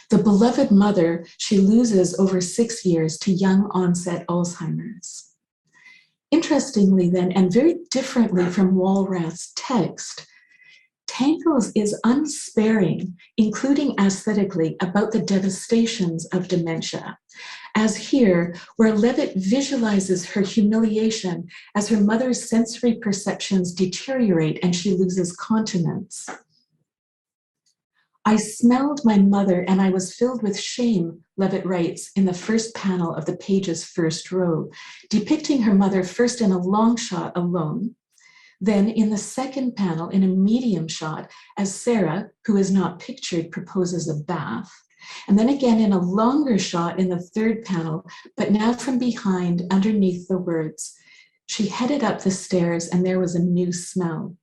Speaker 4: The beloved mother she loses over 6 years to young onset Alzheimer's. Interestingly then, and very differently from Walrath's text, Tangles is unsparing, including aesthetically, about the devastations of dementia. As here, where Levitt visualizes her humiliation as her mother's sensory perceptions deteriorate and she loses continence. I smelled my mother and I was filled with shame, Levitt writes in the first panel of the page's first row, depicting her mother first in a long shot alone, then in the second panel in a medium shot as Sarah, who is not pictured, proposes a bath, and then again in a longer shot in the third panel, but now from behind underneath the words, she headed up the stairs and there was a new smell.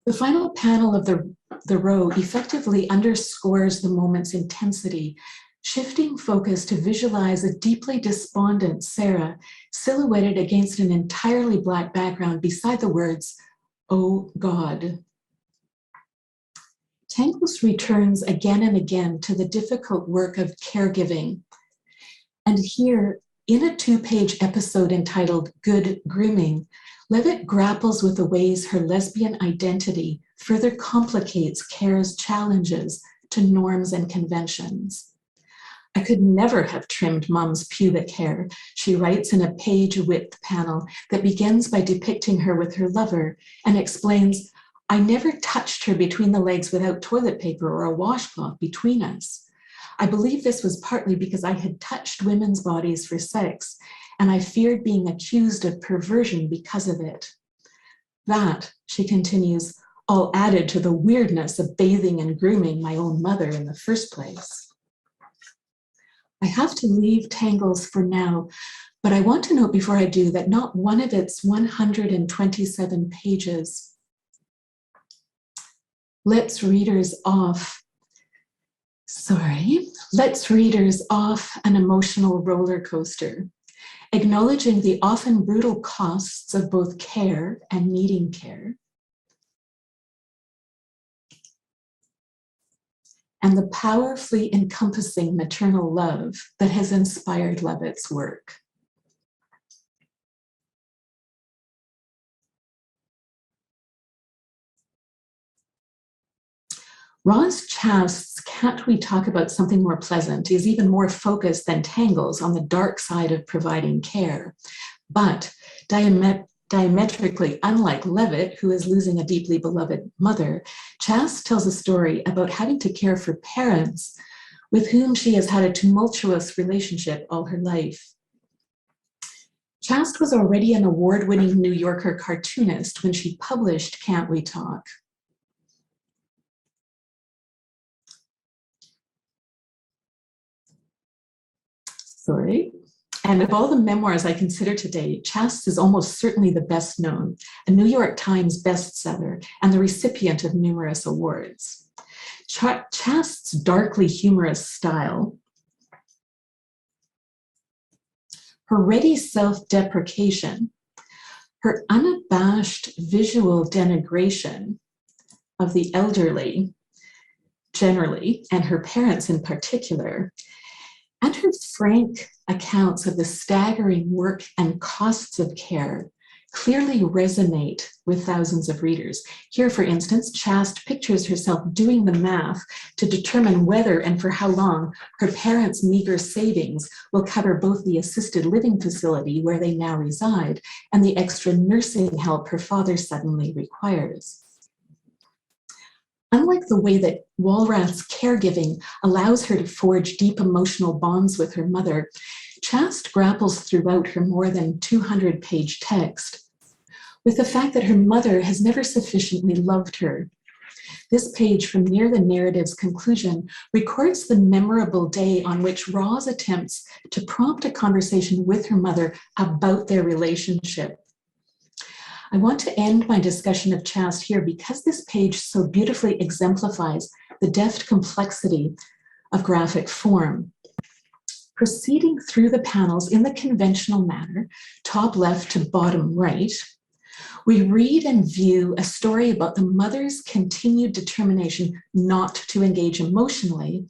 Speaker 4: The final panel of the row effectively underscores the moment's intensity, shifting focus to visualize a deeply despondent Sarah silhouetted against an entirely Black background beside the words, "Oh God." Tangles returns again and again to the difficult work of caregiving. And here, in a 2-page episode entitled Good Grooming, Levitt grapples with the ways her lesbian identity further complicates care's challenges to norms and conventions. I could never have trimmed Mom's pubic hair, she writes in a page-width panel that begins by depicting her with her lover and explains, I never touched her between the legs without toilet paper or a washcloth between us. I believe this was partly because I had touched women's bodies for sex, and I feared being accused of perversion because of it. That, she continues, all added to the weirdness of bathing and grooming my own mother in the first place. I have to leave Tangles for now, but I want to note before I do that not one of its 127 pages lets readers off an emotional roller coaster, acknowledging the often brutal costs of both care and needing care, and the powerfully encompassing maternal love that has inspired Levitt's work. Roz Chast's Can't We Talk About Something More Pleasant is even more focused than Tangles on the dark side of providing care. But diametrically unlike Levitt, who is losing a deeply beloved mother, Chast tells a story about having to care for parents with whom she has had a tumultuous relationship all her life. Chast was already an award-winning New Yorker cartoonist when she published Can't We Talk? Sorry. And of all the memoirs I consider today, Chast's is almost certainly the best known, a New York Times bestseller and the recipient of numerous awards. Chast's darkly humorous style, her ready self-deprecation, her unabashed visual denigration of the elderly generally, and her parents in particular, and her frank accounts of the staggering work and costs of care clearly resonate with thousands of readers. Here, for instance, Chast pictures herself doing the math to determine whether and for how long her parents' meager savings will cover both the assisted living facility where they now reside and the extra nursing help her father suddenly requires. Unlike the way that Walrath's caregiving allows her to forge deep emotional bonds with her mother, Chast grapples throughout her more than 200-page text with the fact that her mother has never sufficiently loved her. This page from near the narrative's conclusion records the memorable day on which Roz attempts to prompt a conversation with her mother about their relationship. I want to end my discussion of Chast here because this page so beautifully exemplifies the deft complexity of graphic form. Proceeding through the panels in the conventional manner, top left to bottom right, we read and view a story about the mother's continued determination not to engage emotionally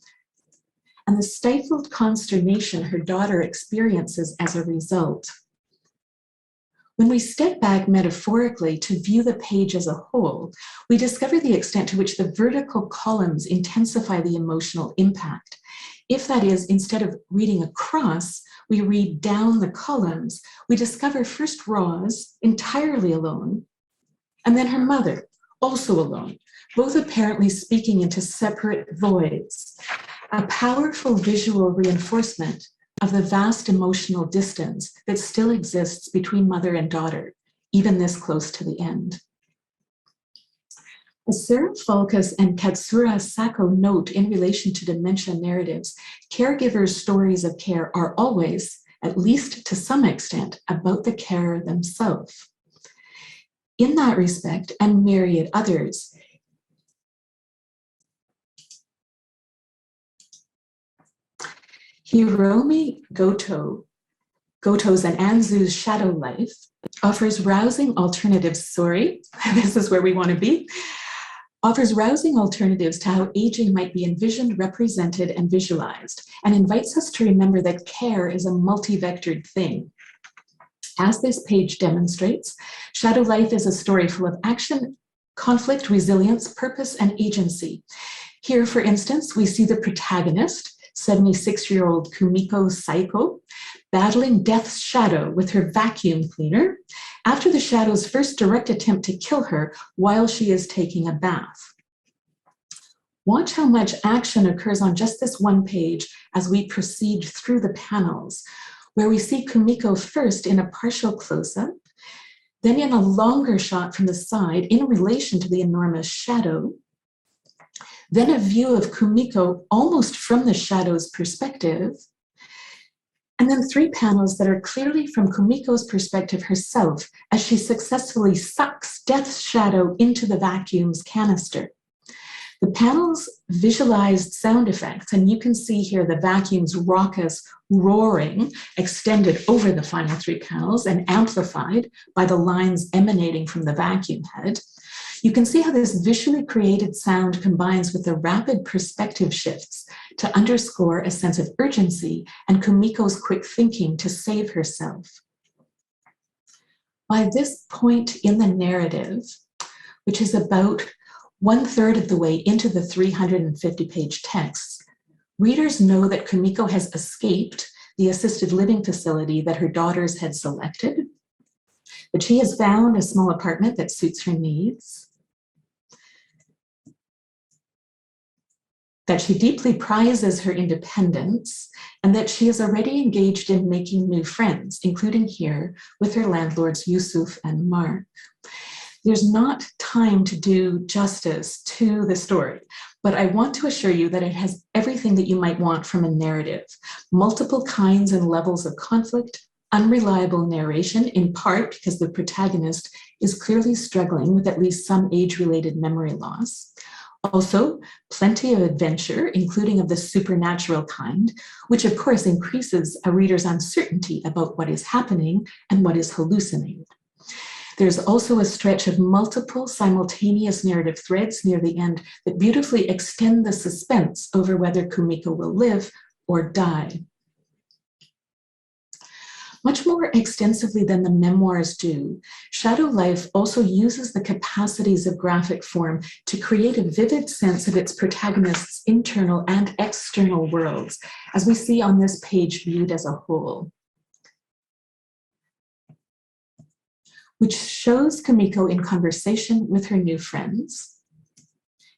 Speaker 4: and the stifled consternation her daughter experiences as a result. When we step back metaphorically to view the page as a whole, we discover the extent to which the vertical columns intensify the emotional impact. If that is, instead of reading across, we read down the columns, we discover first Roz, entirely alone, and then her mother, also alone, both apparently speaking into separate voids. A powerful visual reinforcement of the vast emotional distance that still exists between mother and daughter, even this close to the end. As Sarah Falkus and Katsura Sako note in relation to dementia narratives, caregivers' stories of care are always, at least to some extent, about the carer themselves. In that respect, and myriad others, Hiromi Goto's and Anzu's Shadow Life offers rousing alternatives, this is where we want to be, offers rousing alternatives to how aging might be envisioned, represented, and visualized, and invites us to remember that care is a multi-vectored thing. As this page demonstrates, Shadow Life is a story full of action, conflict, resilience, purpose, and agency. Here, for instance, we see the protagonist, 76-year-old Kumiko Saiko, battling death's shadow with her vacuum cleaner after the shadow's first direct attempt to kill her while she is taking a bath. Watch how much action occurs on just this one page as we proceed through the panels, where we see Kumiko first in a partial close-up, then in a longer shot from the side in relation to the enormous shadow, then a view of Kumiko almost from the shadow's perspective, and then 3 panels that are clearly from Kumiko's perspective herself as she successfully sucks Death's shadow into the vacuum's canister. The panels visualized sound effects, and you can see here the vacuum's raucous roaring extended over the final 3 panels and amplified by the lines emanating from the vacuum head. You can see how this visually created sound combines with the rapid perspective shifts to underscore a sense of urgency and Kumiko's quick thinking to save herself. By this point in the narrative, which is about 1/3 of the way into the 350-page text, readers know that Kumiko has escaped the assisted living facility that her daughters had selected, that she has found a small apartment that suits her needs, that she deeply prizes her independence, and that she is already engaged in making new friends, including here with her landlords Yusuf and Mark. There's not time to do justice to the story, but I want to assure you that it has everything that you might want from a narrative: multiple kinds and levels of conflict, unreliable narration, in part because the protagonist is clearly struggling with at least some age-related memory loss. Also, plenty of adventure, including of the supernatural kind, which of course increases a reader's uncertainty about what is happening and what is hallucinated. There's also a stretch of multiple simultaneous narrative threads near the end that beautifully extend the suspense over whether Kumiko will live or die. Much more extensively than the memoirs do, Shadow Life also uses the capacities of graphic form to create a vivid sense of its protagonist's internal and external worlds, as we see on this page viewed as a whole, which shows Kumiko in conversation with her new friends,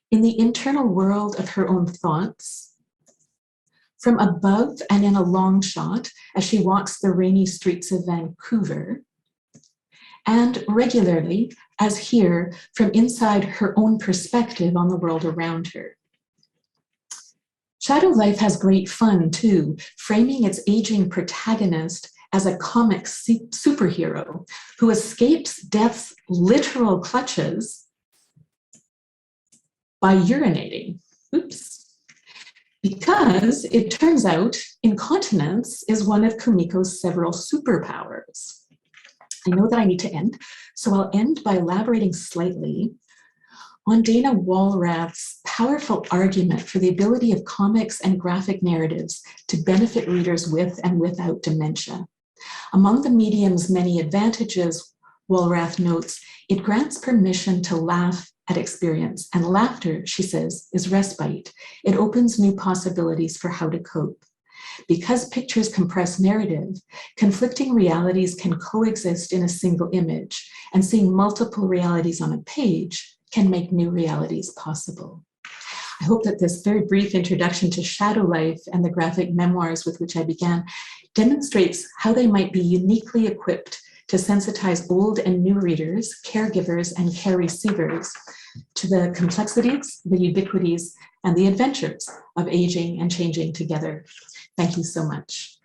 Speaker 4: in the internal world of her own thoughts, from above and in a long shot as she walks the rainy streets of Vancouver, and regularly, as here, from inside her own perspective on the world around her. Shadow Life has great fun too, framing its aging protagonist as a comic superhero who escapes death's literal clutches by urinating. Oops. Because it turns out incontinence is one of Kumiko's several superpowers. I know that I need to end, so I'll end by elaborating slightly on Dana Walrath's powerful argument for the ability of comics and graphic narratives to benefit readers with and without dementia. Among the medium's many advantages, Walrath notes, it grants permission to laugh at experience, and laughter, she says, is respite. It opens new possibilities for how to cope. Because pictures compress narrative, conflicting realities can coexist in a single image, and seeing multiple realities on a page can make new realities possible. I hope that this very brief introduction to Shadow Life and the graphic memoirs with which I began demonstrates how they might be uniquely equipped to sensitize old and new readers, caregivers, and care receivers to the complexities, the ubiquities, and the adventures of aging and changing together. Thank you so much.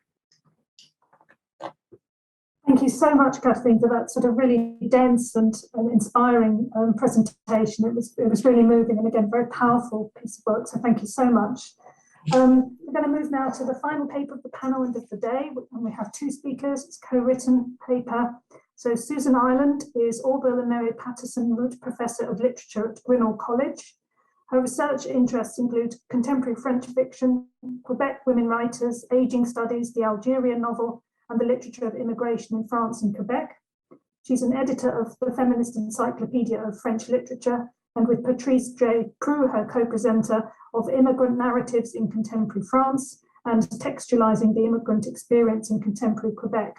Speaker 1: Thank you so much, Kathleen, for that sort of really dense and inspiring presentation. It was really moving and again, very powerful piece of work. So thank you so much. We're going to move now to the final paper of the panel and of the day, and we have two speakers. It's co-written paper. So Susan Ireland is Orville and Mary Patterson Root Professor of Literature at Grinnell College. Her research interests include contemporary French fiction, Quebec women writers, aging studies, the Algerian novel, and the literature of immigration in France and Quebec. She's an editor of the Feminist Encyclopedia of French Literature, and with Patrice J. Proulx, her co-presenter, of Immigrant Narratives in Contemporary France and Textualizing the Immigrant Experience in Contemporary Quebec.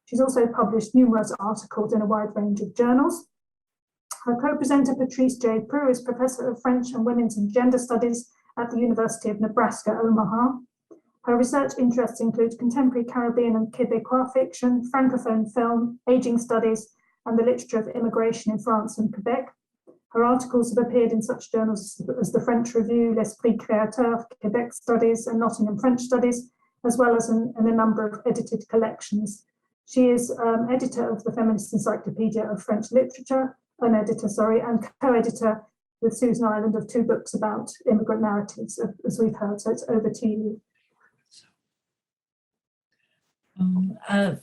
Speaker 1: She's also published numerous articles in a wide range of journals. Her co-presenter, Patrice J. Proulx, is Professor of French and Women's and Gender Studies at the University of Nebraska, Omaha. Her research interests include contemporary Caribbean and Quebecois fiction, Francophone film, aging studies, and the literature of immigration in France and Quebec. Her articles have appeared in such journals as the French Review, L'Esprit Créateur, Quebec Studies, and Nottingham French Studies, as well as in a number of edited collections. She is editor of the Feminist Encyclopedia of French Literature, and co-editor with Susan Ireland of two books about immigrant narratives, as we've heard. So it's over to you.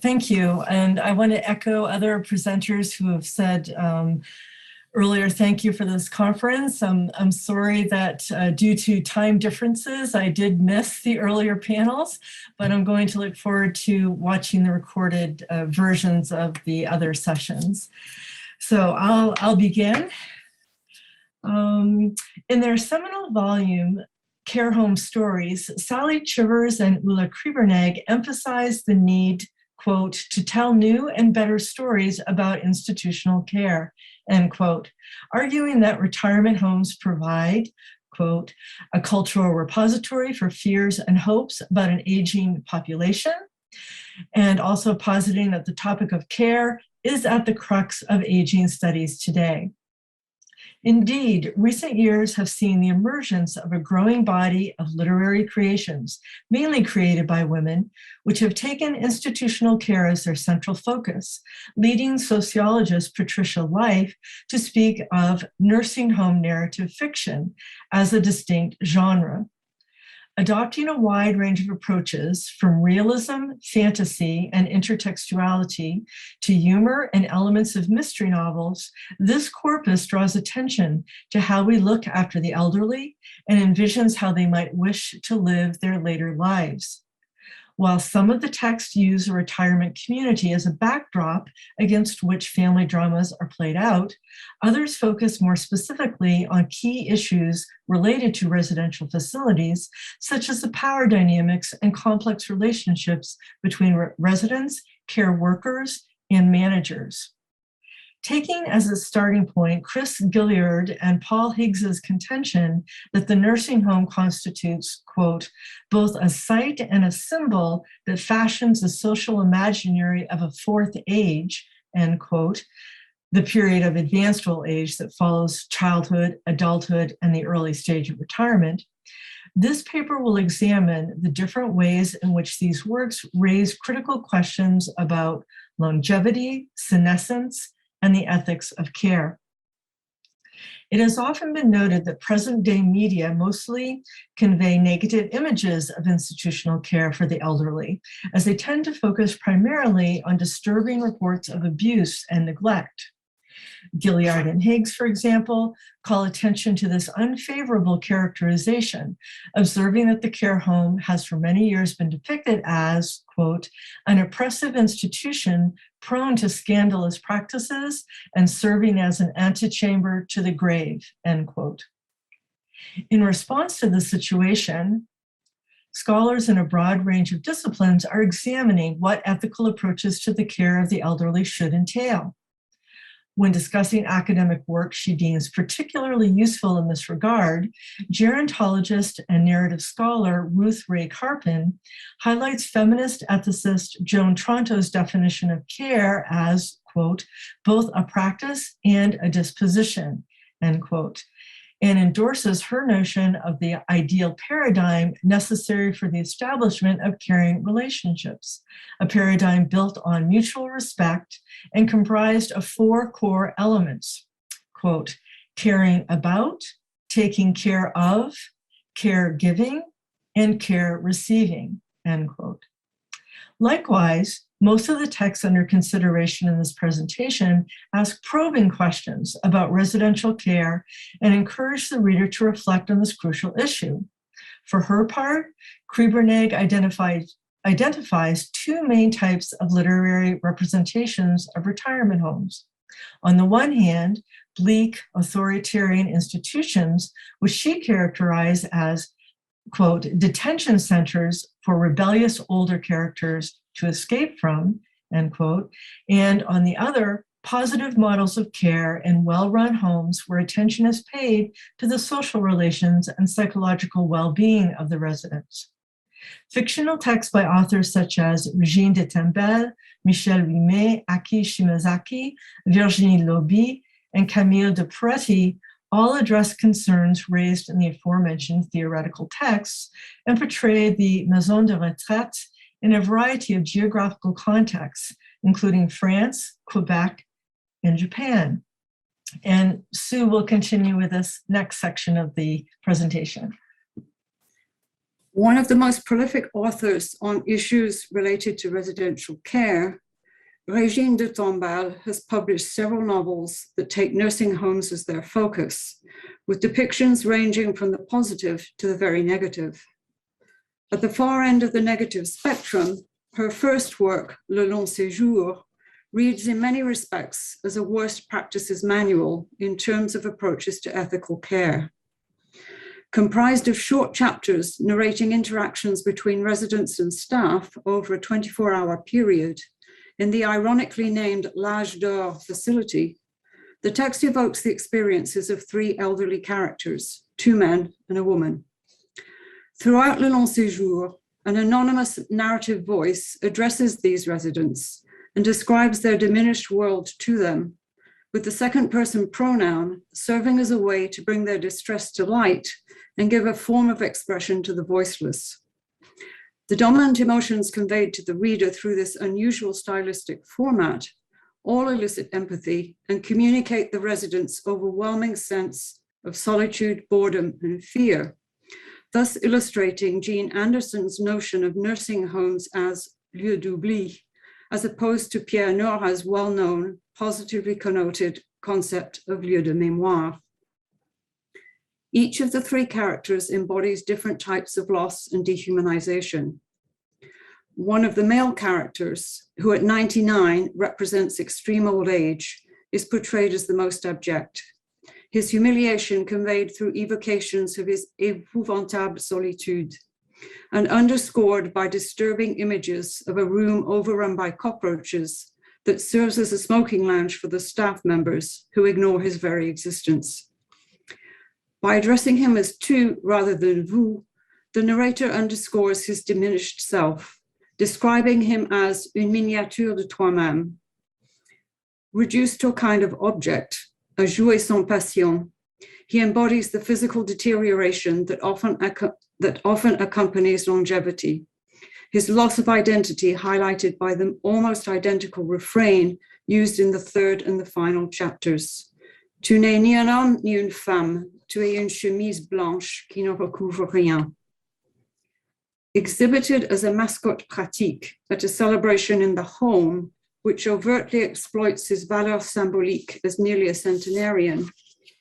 Speaker 5: Thank you. And I want to echo other presenters who have said earlier, thank you for this conference. I'm sorry that due to time differences, I did miss the earlier panels, but I'm going to look forward to watching the recorded versions of the other sessions. So I'll begin. In their seminal volume, Care Home Stories, Sally Chivers and Ulla Kriebernegg emphasized the need, quote, to tell new and better stories about institutional care, end quote, arguing that retirement homes provide, quote, a cultural repository for fears and hopes about an aging population, and also positing that the topic of care is at the crux of aging studies today. Indeed, recent years have seen the emergence of a growing body of literary creations, mainly created by women, which have taken institutional care as their central focus, leading sociologist Patricia Life to speak of nursing home narrative fiction as a distinct genre. Adopting a wide range of approaches from realism, fantasy, and intertextuality to humor and elements of mystery novels, this corpus draws attention to how we look after the elderly and envisions how they might wish to live their later lives. While some of the texts use a retirement community as a backdrop against which family dramas are played out, others focus more specifically on key issues related to residential facilities, such as the power dynamics and complex relationships between residents, care workers, and managers. Taking as a starting point Chris Gilliard and Paul Higgs's contention that the nursing home constitutes, quote, both a site and a symbol that fashions the social imaginary of a fourth age, end quote, the period of advanced old age that follows childhood, adulthood, and the early stage of retirement, this paper will examine the different ways in which these works raise critical questions about longevity, senescence, and the ethics of care. It has often been noted that present-day media mostly convey negative images of institutional care for the elderly, as they tend to focus primarily on disturbing reports of abuse and neglect. Gilliard and Higgs, for example, call attention to this unfavorable characterization, observing that the care home has for many years been depicted as, quote, an oppressive institution prone to scandalous practices and serving as an antechamber to the grave, end quote. In response to this situation, scholars in a broad range of disciplines are examining what ethical approaches to the care of the elderly should entail. When discussing academic work she deems particularly useful in this regard, gerontologist and narrative scholar Ruth Ray Carpin highlights feminist ethicist Joan Tronto's definition of care as, quote, both a practice and a disposition, end quote, and endorses her notion of the ideal paradigm necessary for the establishment of caring relationships, a paradigm built on mutual respect and comprised of four core elements, quote, caring about, taking care of, caregiving, and care receiving, end quote. Likewise, most of the texts under consideration in this presentation ask probing questions about residential care and encourage the reader to reflect on this crucial issue. For her part, Kriebernegg identifies two main types of literary representations of retirement homes. On the one hand, bleak, authoritarian institutions, which she characterized as, quote, detention centers for rebellious older characters to escape from, end quote, and on the other, positive models of care in well-run homes where attention is paid to the social relations and psychological well-being of the residents. Fictional texts by authors such as Regine de Tembel, Michel Ouimet, Aki Shimazaki, Virginie Lobi, and Camille de Peretti all address concerns raised in the aforementioned theoretical texts and portray the Maison de Retraite in a variety of geographical contexts, including France, Quebec, and Japan. And Sue will continue with this next section of the presentation.
Speaker 6: One of the most prolific authors on issues related to residential care, Regine de Tombal has published several novels that take nursing homes as their focus, with depictions ranging from the positive to the very negative. At the far end of the negative spectrum, her first work, Le Long Séjour, reads in many respects as a worst practices manual in terms of approaches to ethical care. Comprised of short chapters narrating interactions between residents and staff over a 24-hour period in the ironically named L'Âge d'Or facility, the text evokes the experiences of three elderly characters, two men and a woman. Throughout Le Long Séjour, an anonymous narrative voice addresses these residents and describes their diminished world to them, with the second person pronoun serving as a way to bring their distress to light and give a form of expression to the voiceless. The dominant emotions conveyed to the reader through this unusual stylistic format all elicit empathy and communicate the residents' overwhelming sense of solitude, boredom, and fear, thus illustrating Jean Anderson's notion of nursing homes as lieu d'oubli, as opposed to Pierre Nora's well-known, positively connoted concept of lieu de mémoire. Each of the three characters embodies different types of loss and dehumanization. One of the male characters, who at 99 represents extreme old age, is portrayed as the most abject. His humiliation conveyed through evocations of his épouvantable solitude, and underscored by disturbing images of a room overrun by cockroaches that serves as a smoking lounge for the staff members who ignore his very existence. By addressing him as tu rather than vous, the narrator underscores his diminished self, describing him as une miniature de toi-même. Reduced to a kind of object, a jouet sans passion, he embodies the physical deterioration that often accompanies longevity. His loss of identity highlighted by the almost identical refrain used in the third and the final chapters. Tu n'es ni un homme ni une femme, tu es une chemise blanche qui ne recouvre rien. Exhibited as a mascotte pratique at a celebration in the home, which overtly exploits his valeur symbolique as nearly a centenarian,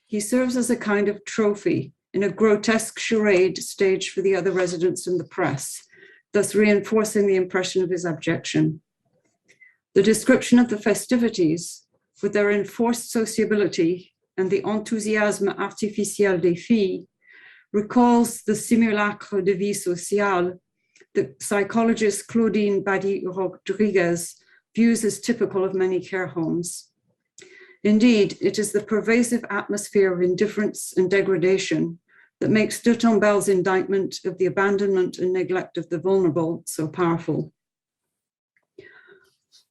Speaker 6: he serves as a kind of trophy in a grotesque charade staged for the other residents and the press, thus reinforcing the impression of his abjection. The description of the festivities, with their enforced sociability and the enthousiasme artificiel des filles, recalls the simulacre de vie sociale that psychologist Claudine Badi-Rodriguez views as typical of many care homes. Indeed, it is the pervasive atmosphere of indifference and degradation that makes de Tombelle's indictment of the abandonment and neglect of the vulnerable so powerful.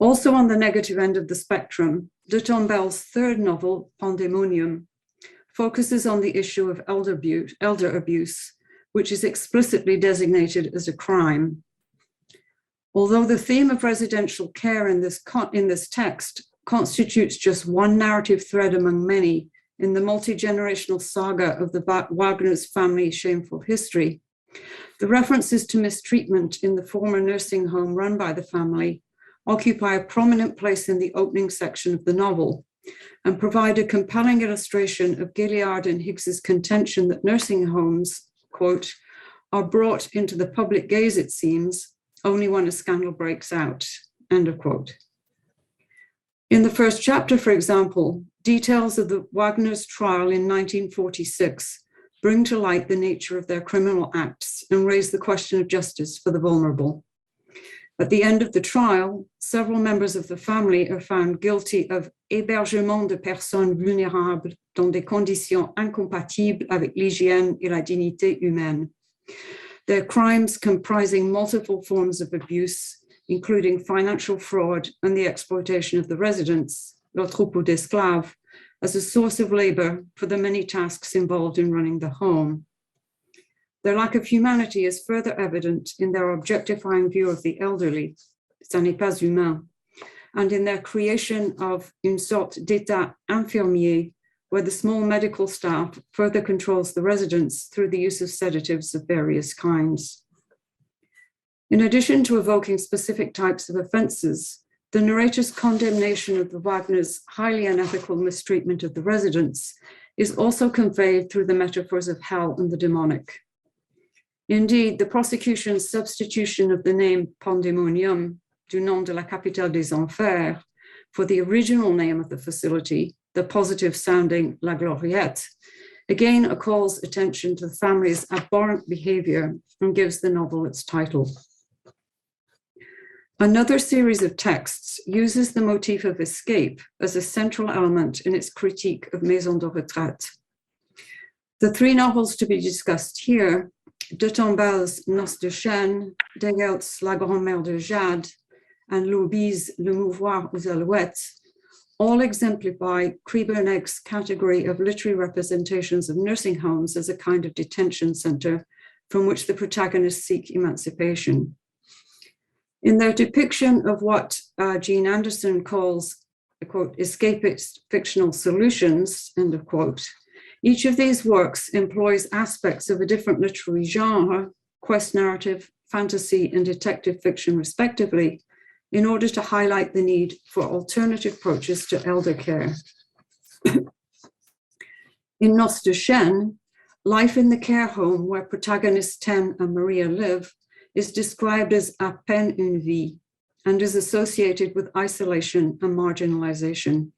Speaker 6: Also on the negative end of the spectrum, de Tombelle's third novel, Pandemonium, focuses on the issue of elder abuse, which is explicitly designated as a crime. Although the theme of residential care in this text constitutes just one narrative thread among many in the multi-generational saga of the Wagner's family shameful history, the references to mistreatment in the former nursing home run by the family occupy a prominent place in the opening section of the novel and provide a compelling illustration of Gilliard and Hicks's contention that nursing homes, quote, are brought into the public gaze, it seems, only when a scandal breaks out, end of quote. In the first chapter, for example, details of the Wagner's trial in 1946 bring to light the nature of their criminal acts and raise the question of justice for the vulnerable. At the end of the trial, several members of the family are found guilty of hébergement de personnes vulnérables dans des conditions incompatibles avec l'hygiène et la dignité humaine. Their crimes comprising multiple forms of abuse, including financial fraud and the exploitation of the residents, le troupeau d'esclaves, as a source of labor for the many tasks involved in running the home. Their lack of humanity is further evident in their objectifying view of the elderly, ça n'est pas humain, and in their creation of une sorte d'état infirmier, where the small medical staff further controls the residents through the use of sedatives of various kinds. In addition to evoking specific types of offenses, the narrator's condemnation of the Wagner's highly unethical mistreatment of the residents is also conveyed through the metaphors of hell and the demonic. Indeed, the prosecution's substitution of the name Pandemonium, du nom de la capitale des enfers, for the original name of the facility, the positive sounding La Gloriette, again calls attention to the family's abhorrent behavior and gives the novel its title. Another series of texts uses the motif of escape as a central element in its critique of Maison de Retraite. The three novels to be discussed here, de Tomball's Noces de Chêne, Degelt's La Grand-Mère de Jade, and Louby's Le Mouvoir aux Alouettes, all exemplify Krieberneg's category of literary representations of nursing homes as a kind of detention center from which the protagonists seek emancipation. In their depiction of what Jean Anderson calls, quote, escapist fictional solutions, end of quote, each of these works employs aspects of a different literary genre, quest narrative, fantasy, and detective fiction respectively, in order to highlight the need for alternative approaches to elder care. In Noces de Chêne, life in the care home where protagonists Ten and Maria live is described as à peine une vie and is associated with isolation and marginalization.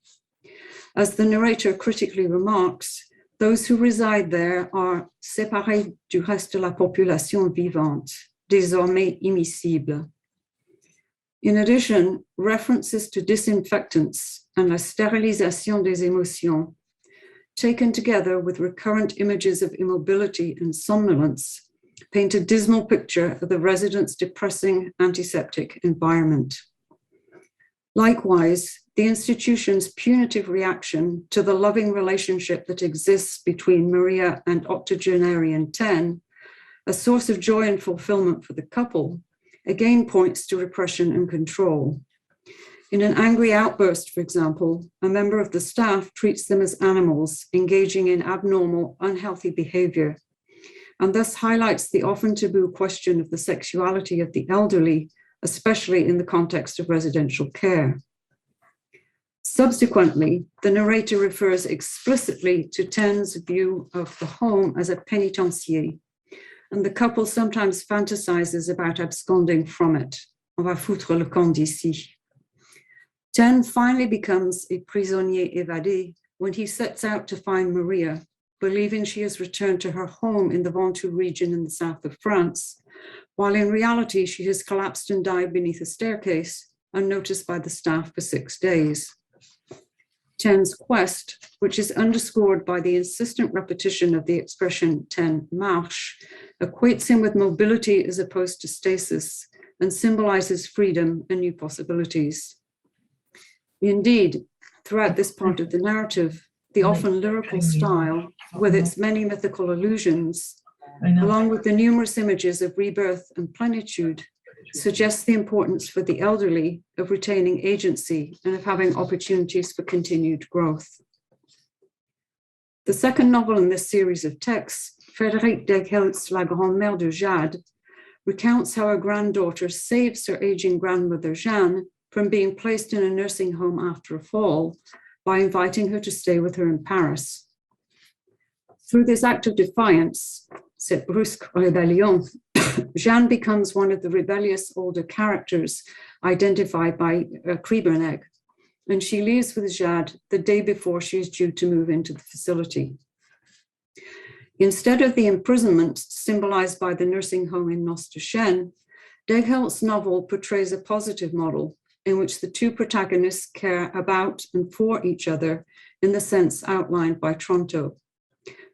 Speaker 6: As the narrator critically remarks, those who reside there are séparés du reste de la population vivante, désormais immiscible. In addition, references to disinfectants and la stérilisation des émotions, taken together with recurrent images of immobility and somnolence, paint a dismal picture of the residents' depressing antiseptic environment. Likewise, the institution's punitive reaction to the loving relationship that exists between Maria and octogenarian Ten, a source of joy and fulfillment for the couple, again points to repression and control. In an angry outburst, for example, a member of the staff treats them as animals engaging in abnormal, unhealthy behavior, and thus highlights the often taboo question of the sexuality of the elderly, especially in the context of residential care. Subsequently, the narrator refers explicitly to Ten's view of the home as a pénitencier, and the couple sometimes fantasizes about absconding from it. On va foutre le camp d'ici. Ten finally becomes a prisonnier évadé when he sets out to find Maria, believing she has returned to her home in the Ventoux region in the south of France, while in reality she has collapsed and died beneath a staircase, unnoticed by the staff for 6 days. Ten's quest, which is underscored by the insistent repetition of the expression Ten marche, equates him with mobility as opposed to stasis and symbolizes freedom and new possibilities. Indeed, throughout this part of the narrative, the often lyrical style, with its many mythical allusions, along with the numerous images of rebirth and plenitude, suggests the importance for the elderly of retaining agency and of having opportunities for continued growth. The second novel in this series of texts, Frédéric Deghelt's La Grand-Mère de Jade, recounts how a granddaughter saves her aging grandmother Jeanne from being placed in a nursing home after a fall by inviting her to stay with her in Paris. Through this act of defiance, cette brusque rébellion, Jeanne becomes one of the rebellious older characters identified by Krieberneg, and she leaves with Jade the day before she is due to move into the facility. Instead of the imprisonment symbolized by the nursing home in Noces de Chêne, Deghelt's novel portrays a positive model in which the two protagonists care about and for each other in the sense outlined by Tronto.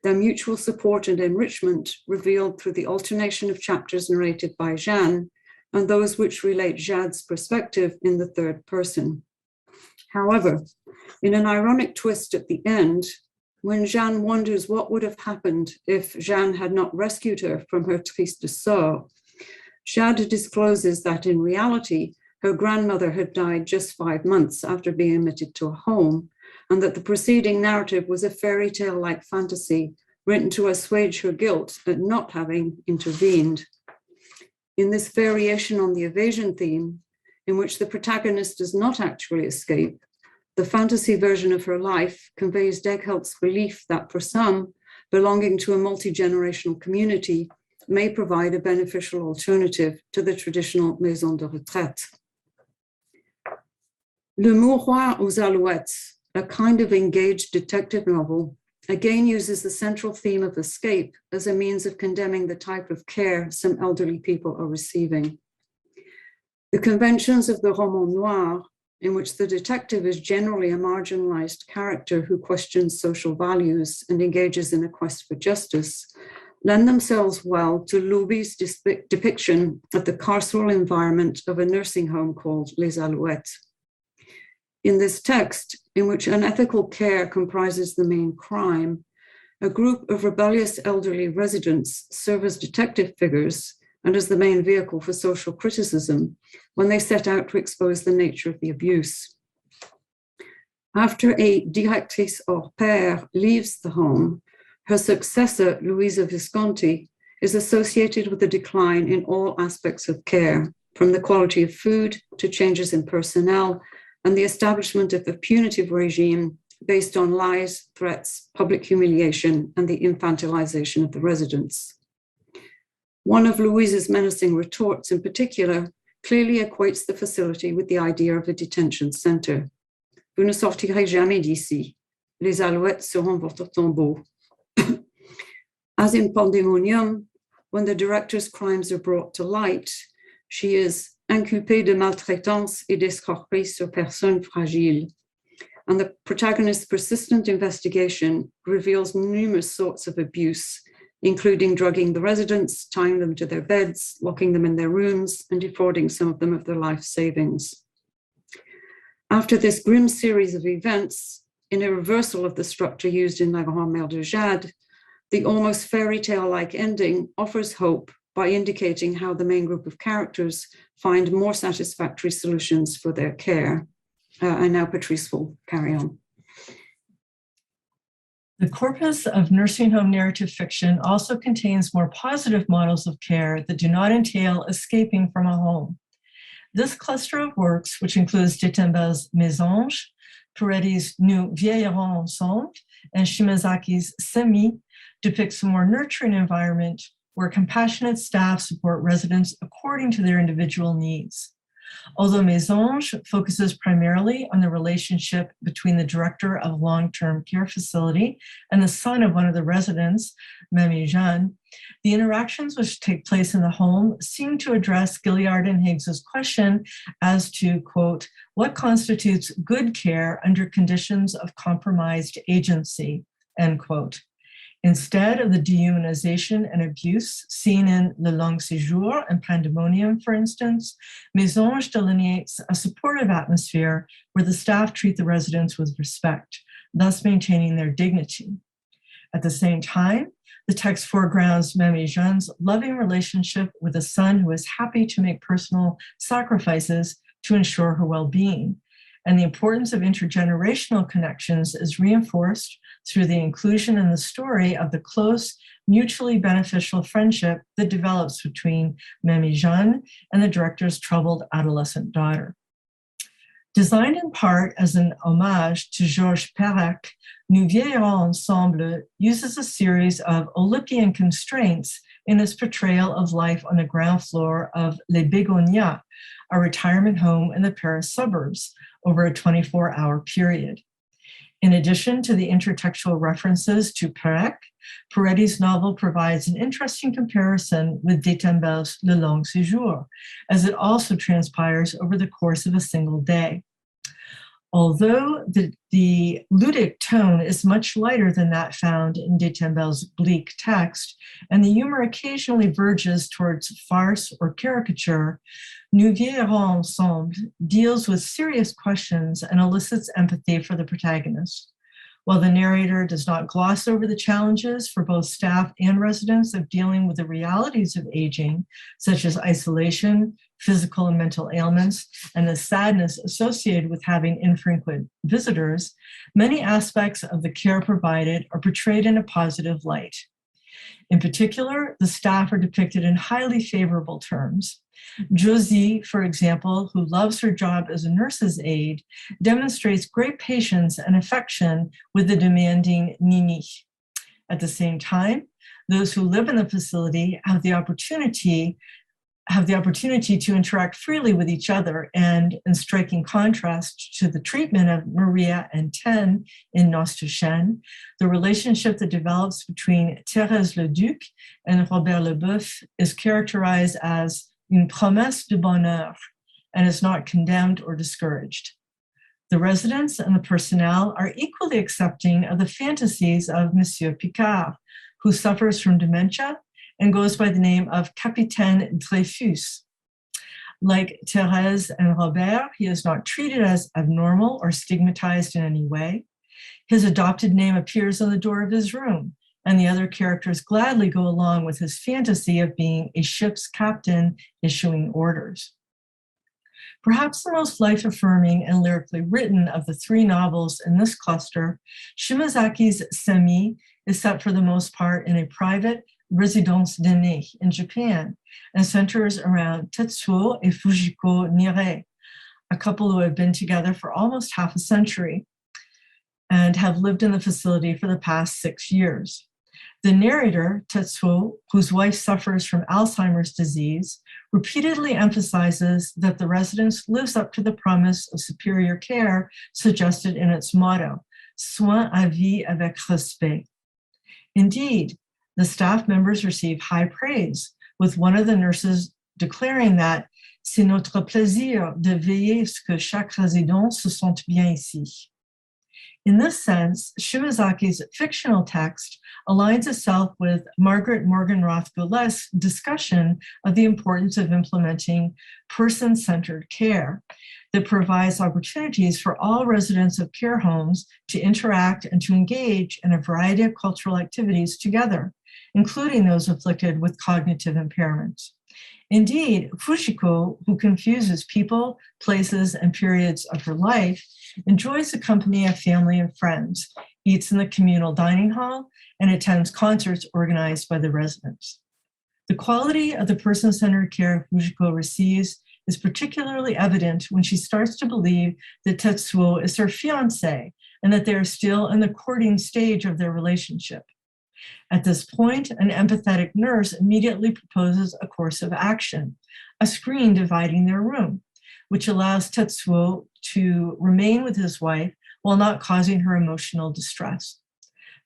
Speaker 6: Their mutual support and enrichment revealed through the alternation of chapters narrated by Jeanne and those which relate Jade's perspective in the third person. However, in an ironic twist at the end, when Jeanne wonders what would have happened if Jeanne had not rescued her from her triste sort, Jade discloses that in reality, her grandmother had died just 5 months after being admitted to a home, and that the preceding narrative was a fairy tale-like fantasy written to assuage her guilt at not having intervened. In this variation on the evasion theme, in which the protagonist does not actually escape, the fantasy version of her life conveys Deghelt's belief that for some, belonging to a multi-generational community may provide a beneficial alternative to the traditional Maison de Retraite. Le Mouroir aux Alouettes, a kind of engaged detective novel, again uses the central theme of escape as a means of condemning the type of care some elderly people are receiving. The conventions of the roman noir, in which the detective is generally a marginalized character who questions social values and engages in a quest for justice, lend themselves well to Loubi's depiction of the carceral environment of a nursing home called Les Alouettes. In this text, in which unethical care comprises the main crime, a group of rebellious elderly residents serve as detective figures and as the main vehicle for social criticism when they set out to expose the nature of the abuse. After a directrice hors pair leaves the home, her successor, Louisa Visconti, is associated with a decline in all aspects of care, from the quality of food to changes in personnel and the establishment of a punitive regime based on lies, threats, public humiliation, and the infantilization of the residents. One of Louise's menacing retorts in particular clearly equates the facility with the idea of a detention center. Vous ne sortirez jamais d'ici. Les alouettes seront votre tombeau. As in Pandemonium, when the director's crimes are brought to light, she is inculpée de maltraitance et d'escroquerie sur personnes fragiles. And the protagonist's persistent investigation reveals numerous sorts of abuse, including drugging the residents, tying them to their beds, locking them in their rooms, and defrauding some of them of their life savings. After this grim series of events, in a reversal of the structure used in La Grand-Mère de Jade, the almost fairy tale-like ending offers hope by indicating how the main group of characters find more satisfactory solutions for their care. And now Patrice will carry on.
Speaker 5: The corpus of nursing home narrative fiction also contains more positive models of care that do not entail escaping from a home. This cluster of works, which includes Détimbel's Maison, Peretti's Nous vieillerons ensemble, and Shimazaki's Semi, depicts a more nurturing environment where compassionate staff support residents according to their individual needs. Although Maison focuses primarily on the relationship between the director of a long-term care facility and the son of one of the residents, Mamie Jeanne, the interactions which take place in the home seem to address Gilliard and Higgs's question as to, quote, what constitutes good care under conditions of compromised agency, end quote. Instead of the dehumanization and abuse seen in Le Long Séjour and Pandemonium, for instance, Maison delineates a supportive atmosphere where the staff treat the residents with respect, thus maintaining their dignity. At the same time, the text foregrounds Mamie Jeanne's loving relationship with a son who is happy to make personal sacrifices to ensure her well-being. And the importance of intergenerational connections is reinforced through the inclusion in the story of the close, mutually beneficial friendship that develops between Mamie Jeanne and the director's troubled adolescent daughter. Designed in part as an homage to Georges Perec, Nous vieillerons ensemble uses a series of Olympian constraints in its portrayal of life on the ground floor of Les Begonias, a retirement home in the Paris suburbs, over a 24-hour period. In addition to the intertextual references to Perec, Peretti's novel provides an interesting comparison with Détimbel's Le Long Séjour, as it also transpires over the course of a single day. Although the ludic tone is much lighter than that found in Détimbel's bleak text, and the humor occasionally verges towards farce or caricature, Nous vieillerons ensemble deals with serious questions and elicits empathy for the protagonist. While the narrator does not gloss over the challenges for both staff and residents of dealing with the realities of aging, such as isolation, physical and mental ailments, and the sadness associated with having infrequent visitors, many aspects of the care provided are portrayed in a positive light. In particular, the staff are depicted in highly favorable terms. Josie, for example, who loves her job as a nurse's aide, demonstrates great patience and affection with the demanding Nini. At the same time, those who live in the facility have the opportunity have the opportunity to interact freely with each other, and in striking contrast to the treatment of Maria and Taine in Noces de Chêne, the relationship that develops between Thérèse Le Duc and Robert Leboeuf is characterized as une promesse de bonheur and is not condemned or discouraged. The residents and the personnel are equally accepting of the fantasies of Monsieur Picard, who suffers from dementia and goes by the name of Capitaine Dreyfus. Like Thérèse and Robert, he is not treated as abnormal or stigmatized in any way. His adopted name appears on the door of his room, and the other characters gladly go along with his fantasy of being a ship's captain issuing orders. Perhaps the most life-affirming and lyrically written of the three novels in this cluster, Shimazaki's Semi is set for the most part in a private résidence d'aînés in Japan and centers around Tetsuo and Fujiko Nirei, a couple who have been together for almost half a century and have lived in the facility for the past 6 years. The narrator, Tetsuo, whose wife suffers from Alzheimer's disease, repeatedly emphasizes that the residence lives up to the promise of superior care suggested in its motto, soin à vie avec respect. Indeed, the staff members receive high praise, with one of the nurses declaring that c'est notre plaisir de veiller à ce que chaque résident se sente bien ici. In this sense, Shimazaki's fictional text aligns itself with Margaret Morgenroth-Goulet's discussion of the importance of implementing person-centered care that provides opportunities for all residents of care homes to interact and to engage in a variety of cultural activities together, including those afflicted with cognitive impairments. Indeed, Fujiko, who confuses people, places, and periods of her life, enjoys the company of family and friends, eats in the communal dining hall, and attends concerts organized by the residents. The quality of the person-centered care Fujiko receives is particularly evident when she starts to believe that Tetsuo is her fiancé and that they are still in the courting stage of their relationship. At this point, an empathetic nurse immediately proposes a course of action, a screen dividing their room, which allows Tetsuo to remain with his wife while not causing her emotional distress.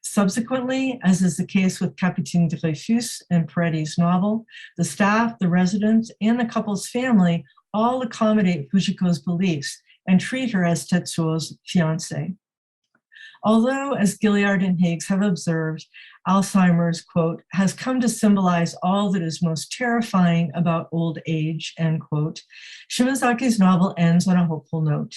Speaker 5: Subsequently, as is the case with Capitaine Dreyfus in Peretti's novel, the staff, the residents, and the couple's family all accommodate Fujiko's beliefs and treat her as Tetsuo's fiancée. Although, as Gilliard and Higgs have observed, Alzheimer's, quote, has come to symbolize all that is most terrifying about old age, end quote, Shimazaki's novel ends on a hopeful note.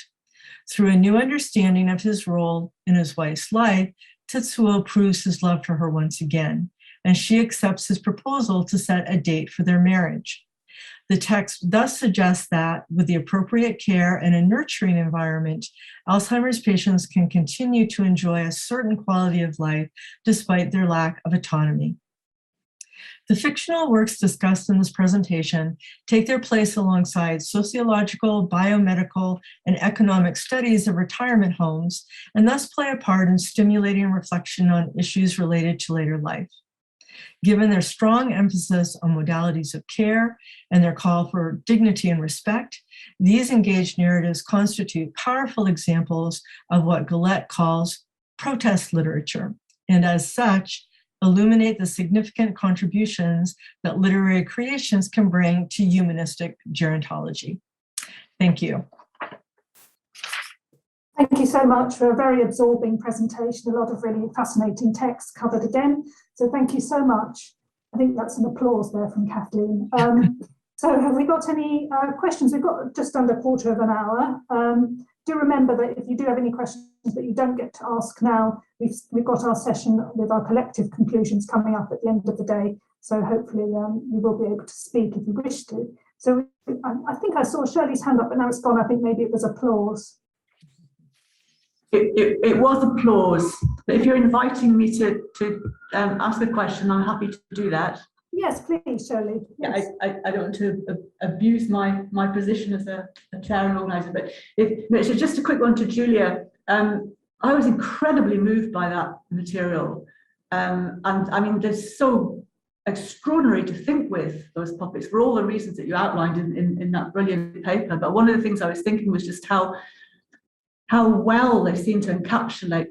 Speaker 5: Through a new understanding of his role in his wife's life, Tetsuo proves his love for her once again, and she accepts his proposal to set a date for their marriage. The text thus suggests that, with the appropriate care and a nurturing environment, Alzheimer's patients can continue to enjoy a certain quality of life despite their lack of autonomy. The fictional works discussed in this presentation take their place alongside sociological, biomedical, and economic studies of retirement homes, and thus play a part in stimulating reflection on issues related to later life. Given their strong emphasis on modalities of care and their call for dignity and respect, these engaged narratives constitute powerful examples of what Goulet calls protest literature, and as such, illuminate the significant contributions that literary creations can bring to humanistic gerontology. Thank you.
Speaker 1: Thank you so much for a very absorbing presentation, a lot of really fascinating text covered again. So thank you so much. I think that's an applause there from Kathleen. So have we got any questions? We've got just under a quarter of an hour. Do remember that if you do have any questions that you don't get to ask now, we've got our session with our collective conclusions coming up at the end of the day. So hopefully you will be able to speak if you wish to. So I think I saw Shirley's hand up, but now it's gone. I think maybe it was applause.
Speaker 7: It was applause, but if you're inviting me to ask a question, I'm happy to do that.
Speaker 1: Yes, please, Shirley. Yes.
Speaker 7: Yeah, I don't want to abuse my position as a chair and organizer, but so just a quick one to Julia. I was incredibly moved by that material, and I mean, there's so extraordinary to think with, those puppets, for all the reasons that you outlined in that brilliant paper. But one of the things I was thinking was just how well they seem to encapsulate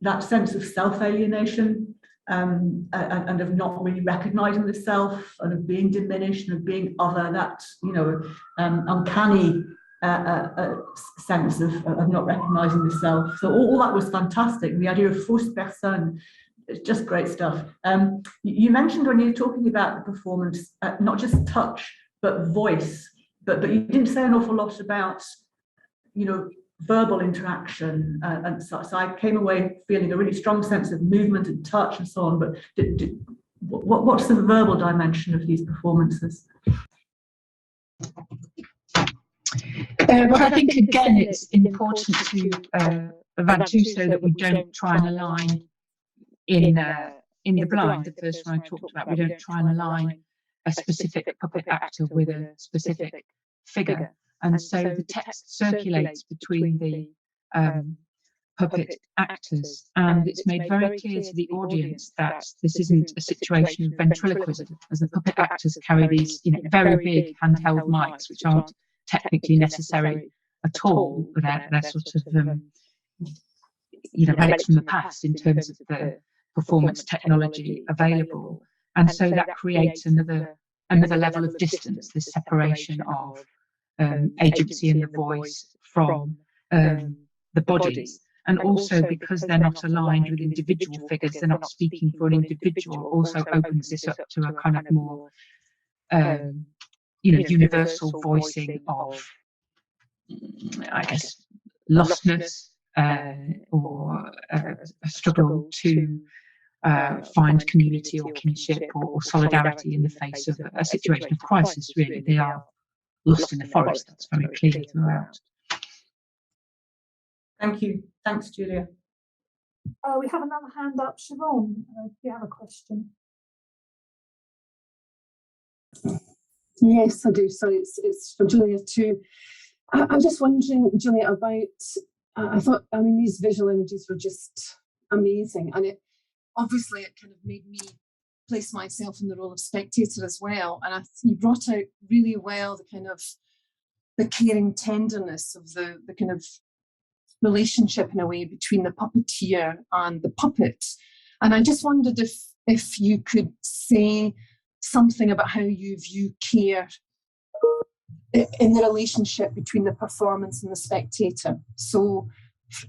Speaker 7: that sense of self-alienation, and of not really recognizing the self, and of being diminished, and of being other, that, you know, uncanny sense of not recognizing the self. So all that was fantastic. The idea of fausse personne, it's just great stuff. You mentioned when you were talking about the performance, not just touch, but voice, but you didn't say an awful lot about, you know, verbal interaction, and so I came away feeling a really strong sense of movement and touch and so on. But what's the verbal dimension of these performances?
Speaker 2: Well, I think again it's important to Vantusso that we don't try and align in the blind, the first one I talked about, we don't try and align a specific puppet actor with a specific figure. And so the text circulates between the puppet actors, and it's made very clear to the audience that this isn't a situation of ventriloquism, as the puppet actors carry these, you know, very big handheld mics, which aren't technically necessary at all, but they're sort of, you know, relics from the past in terms of the performance technology available. And so that creates another level of distance, this separation of agency in the voice from the bodies. And also, because they're not aligned with individual figures, they're not speaking for an individual, also opens this up to a kind of more, you know, universal voicing of, I guess, lostness, or a struggle to find community or kinship or solidarity in the face of a situation of crisis. Really, they are lost in the forest. That's very clear throughout.
Speaker 7: Thank you. Thanks, Julia.
Speaker 1: We have another hand up. Siobhan, do you have a question?
Speaker 8: Yes, I do. So it's for Julia too. I'm just wondering, Julia, about, I thought, I mean, these visual images were just amazing. And it obviously, it kind of made me place myself in the role of spectator as well. And you brought out really well the kind of the caring tenderness of the kind of relationship in a way between the puppeteer and the puppet. And I just wondered if you could say something about how you view care in the relationship between the performance and the spectator. So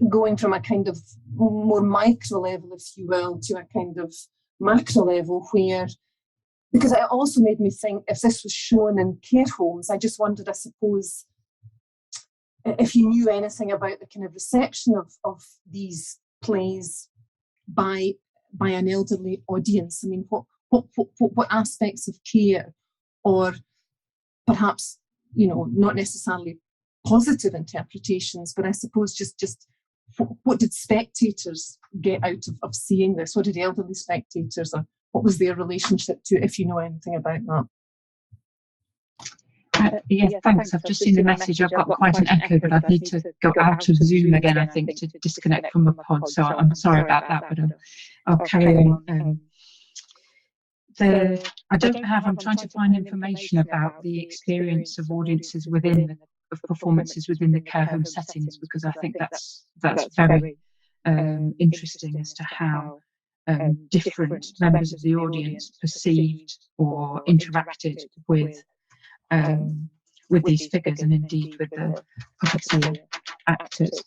Speaker 8: going from a kind of more micro level, if you will, to a kind of macro level where, because it also made me think if this was shown in care homes, I just wondered, I suppose, if you knew anything about the kind of reception of these plays by an elderly audience. I mean, what aspects of care, or perhaps, you know, not necessarily positive interpretations, but I suppose just what did spectators get out of seeing this? What did elderly spectators, or what was their relationship to it, if you know anything about that?
Speaker 2: Yes, thanks. I've just seen the message. I've got quite an echo, but I'd need to go out of Zoom again, I think, to disconnect from the pod. So I'm sorry about that, but I'll carry on. I'm trying to find information about the experience of audiences of performances within the care home settings, because I think that's very interesting as to how different members of the audience perceived or interacted with these figures, and indeed with the puppeteer actors.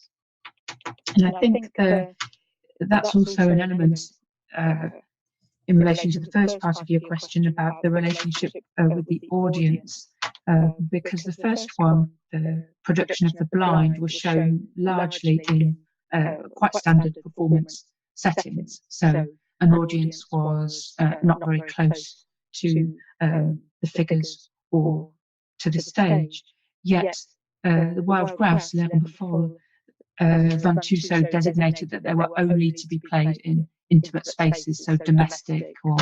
Speaker 2: And I think that's also an element in relation to the first part of your question about the relationship with the audience, because the first one, the production of The Blind, was shown largely in quite standard performance settings. So an audience was not very close to the figures or to the stage. Yet the Wild Grouse, 11 before, Vantusso designated that they were only to be played in intimate spaces, so domestic or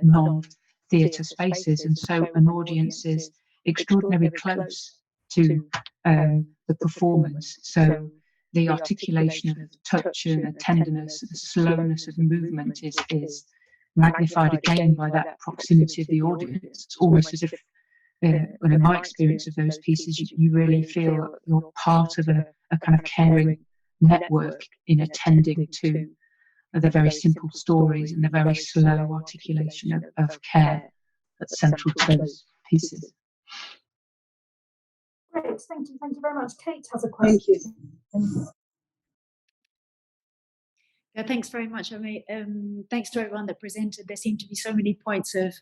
Speaker 2: non-theatre spaces. And so an audience is extraordinarily close to the performance. So the articulation of touch and the tenderness, the slowness of movement is magnified again by that proximity of the audience. It's almost as if, well, in my experience of those pieces, you really feel you're part of a kind of caring network in attending to the very simple stories and the very slow articulation of care that's central to those pieces.
Speaker 1: Great, thank you very much. Kate has a question.
Speaker 8: Thank you.
Speaker 9: Thanks very much. I mean, thanks to everyone that presented. There seem to be so many points of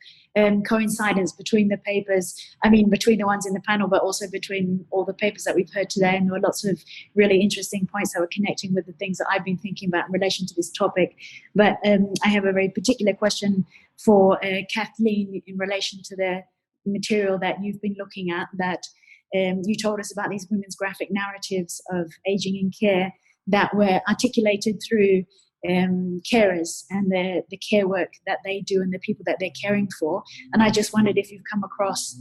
Speaker 9: coincidence between the papers. I mean, between the ones in the panel, but also between all the papers that we've heard today. And there were lots of really interesting points that were connecting with the things that I've been thinking about in relation to this topic. But I have a very particular question for Kathleen in relation to the material that you've been looking at, that you told us about these women's graphic narratives of aging in care that were articulated through carers and the care work that they do and the people that they're caring for. And I just wondered if you've come across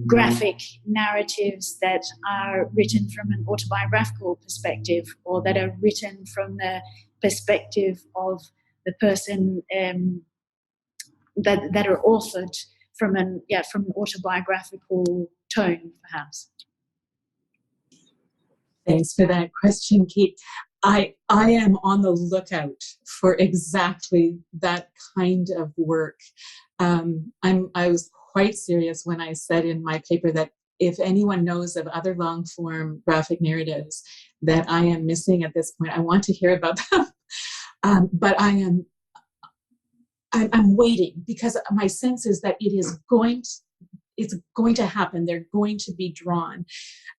Speaker 9: graphic narratives that are written from an autobiographical perspective, or that are written from the perspective of the person that are authored from an autobiographical tone, perhaps.
Speaker 4: Thanks for that question, Kate. I am on the lookout for exactly that kind of work. I was quite serious when I said in my paper that if anyone knows of other long-form graphic narratives that I am missing at this point, I want to hear about them. But I'm waiting, because my sense is that it's going to happen. They're going to be drawn.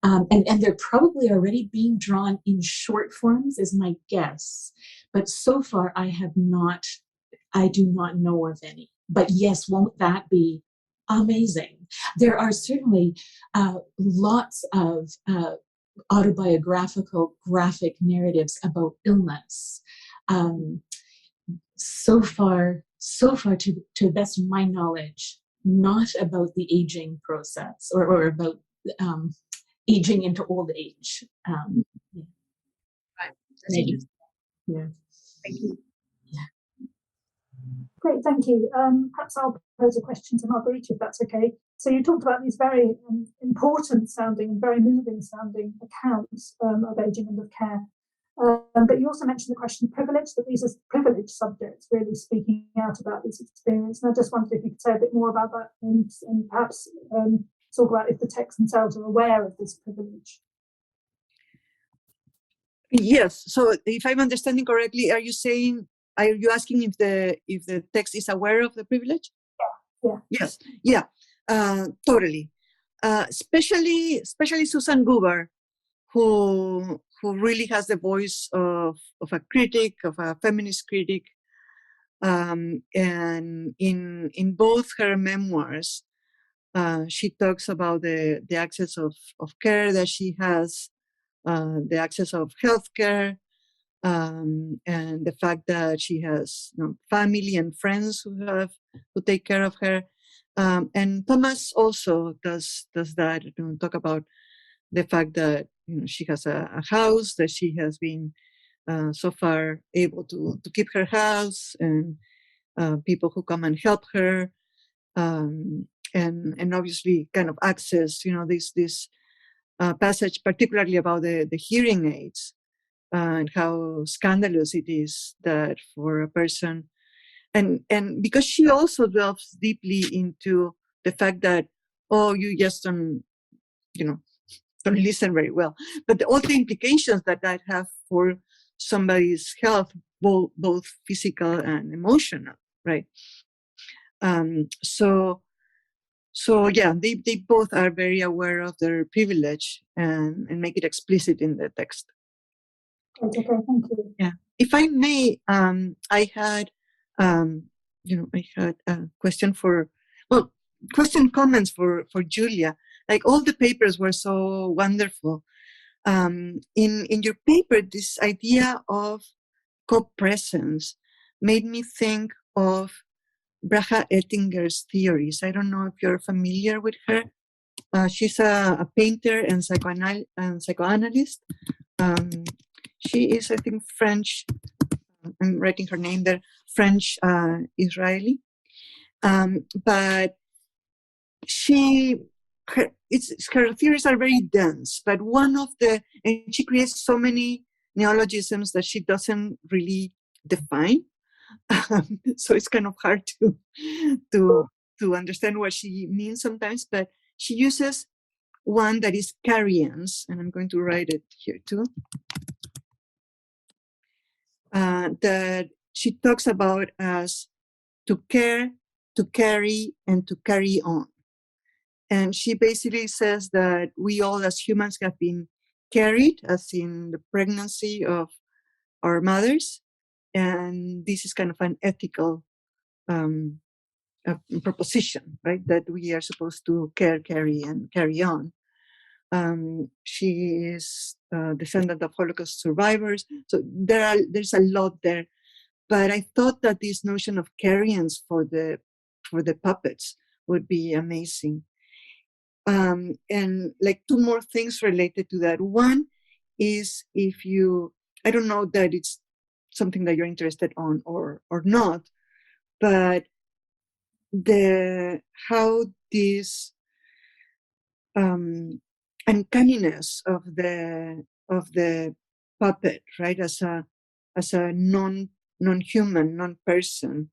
Speaker 4: And they're probably already being drawn in short forms, is my guess. But so far, I do not know of any. But yes, won't that be amazing? There are certainly lots of autobiographical graphic narratives about illness. So far, to the best of my knowledge, not about the aging process or about aging into old age.
Speaker 9: Right.
Speaker 4: Yeah.
Speaker 9: Thank you.
Speaker 4: Yeah.
Speaker 1: Great, thank you. Perhaps I'll pose a question to Margarita, if that's okay. So you talked about these very important sounding and very moving sounding accounts of aging and of care. But you also mentioned the question of privilege, that these are privileged subjects really speaking out about this experience. And I just wondered if you could say a bit more about that, and perhaps talk about if the texts themselves are aware of this privilege.
Speaker 3: Yes. So if I'm understanding correctly, are you asking if the text is aware of the privilege?
Speaker 1: Yeah.
Speaker 3: Yes. Yeah. Totally. Especially Susan Goober, who really has the voice of a critic, of a feminist critic. And in both her memoirs, she talks about the access of care that she has, the access of healthcare, and the fact that she has family and friends who take care of her. And Thomas also does that. Talk about the fact that she has a house, that she has been so far able to keep her house, and people who come and help her, and obviously kind of access, this passage, particularly about the hearing aids, and how scandalous it is that for a person, and because she also delves deeply into the fact that, you just don't listen very well, but all the implications that have for somebody's health, both physical and emotional, right? So yeah, they both are very aware of their privilege and make it explicit in the text.
Speaker 1: Okay, thank you.
Speaker 3: Yeah, if I may, I had a question comments for Julia. Like, all the papers were so wonderful. In your paper, this idea of co-presence made me think of Braha Ettinger's theories. I don't know if you're familiar with her. She's a painter and psychoanalyst. She is, I think, French I'm writing her name there, French Israeli. But her theories are very dense, but and she creates so many neologisms that she doesn't really define. So it's kind of hard to understand what she means sometimes, but she uses one that is carriance, and I'm going to write it here too, that she talks about as to care, to carry, and to carry on. And she basically says that we all as humans have been carried, as in the pregnancy of our mothers, and this is kind of an ethical proposition, right? That we are supposed to care, carry, and carry on. She is a descendant of Holocaust survivors, so there's a lot there. But I thought that this notion of carriance for the puppets would be amazing. And like two more things related to that. One is I don't know that it's something that you're interested on or not, but how this uncanniness of the puppet, right, as a non-human, non-person,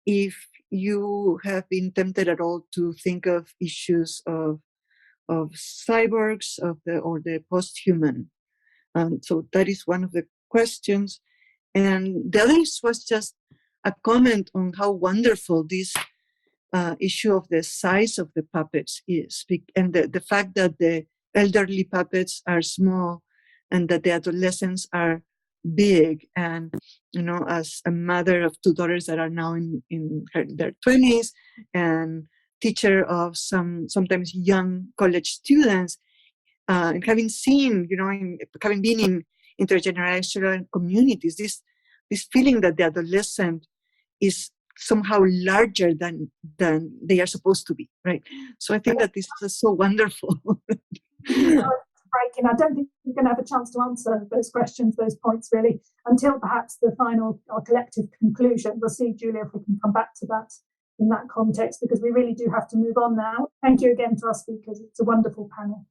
Speaker 3: if you have been tempted at all to think of issues of cyborgs or the post-human. So that is one of the questions. And the other was just a comment on how wonderful this issue of the size of the puppets is, and the fact that the elderly puppets are small and that the adolescents are big. And as a mother of two daughters that are now in their 20s and teacher of sometimes young college students, and having seen, having been in intergenerational communities, this feeling that the adolescent is somehow larger than they are supposed to be, right? So I think that this is so wonderful.
Speaker 1: Breaking. I don't think we're going to have a chance to answer those questions, those points really, until perhaps the final or collective conclusion. We'll see, Julia, if we can come back to that in that context, because we really do have to move on now. Thank you again to our speakers. It's a wonderful panel.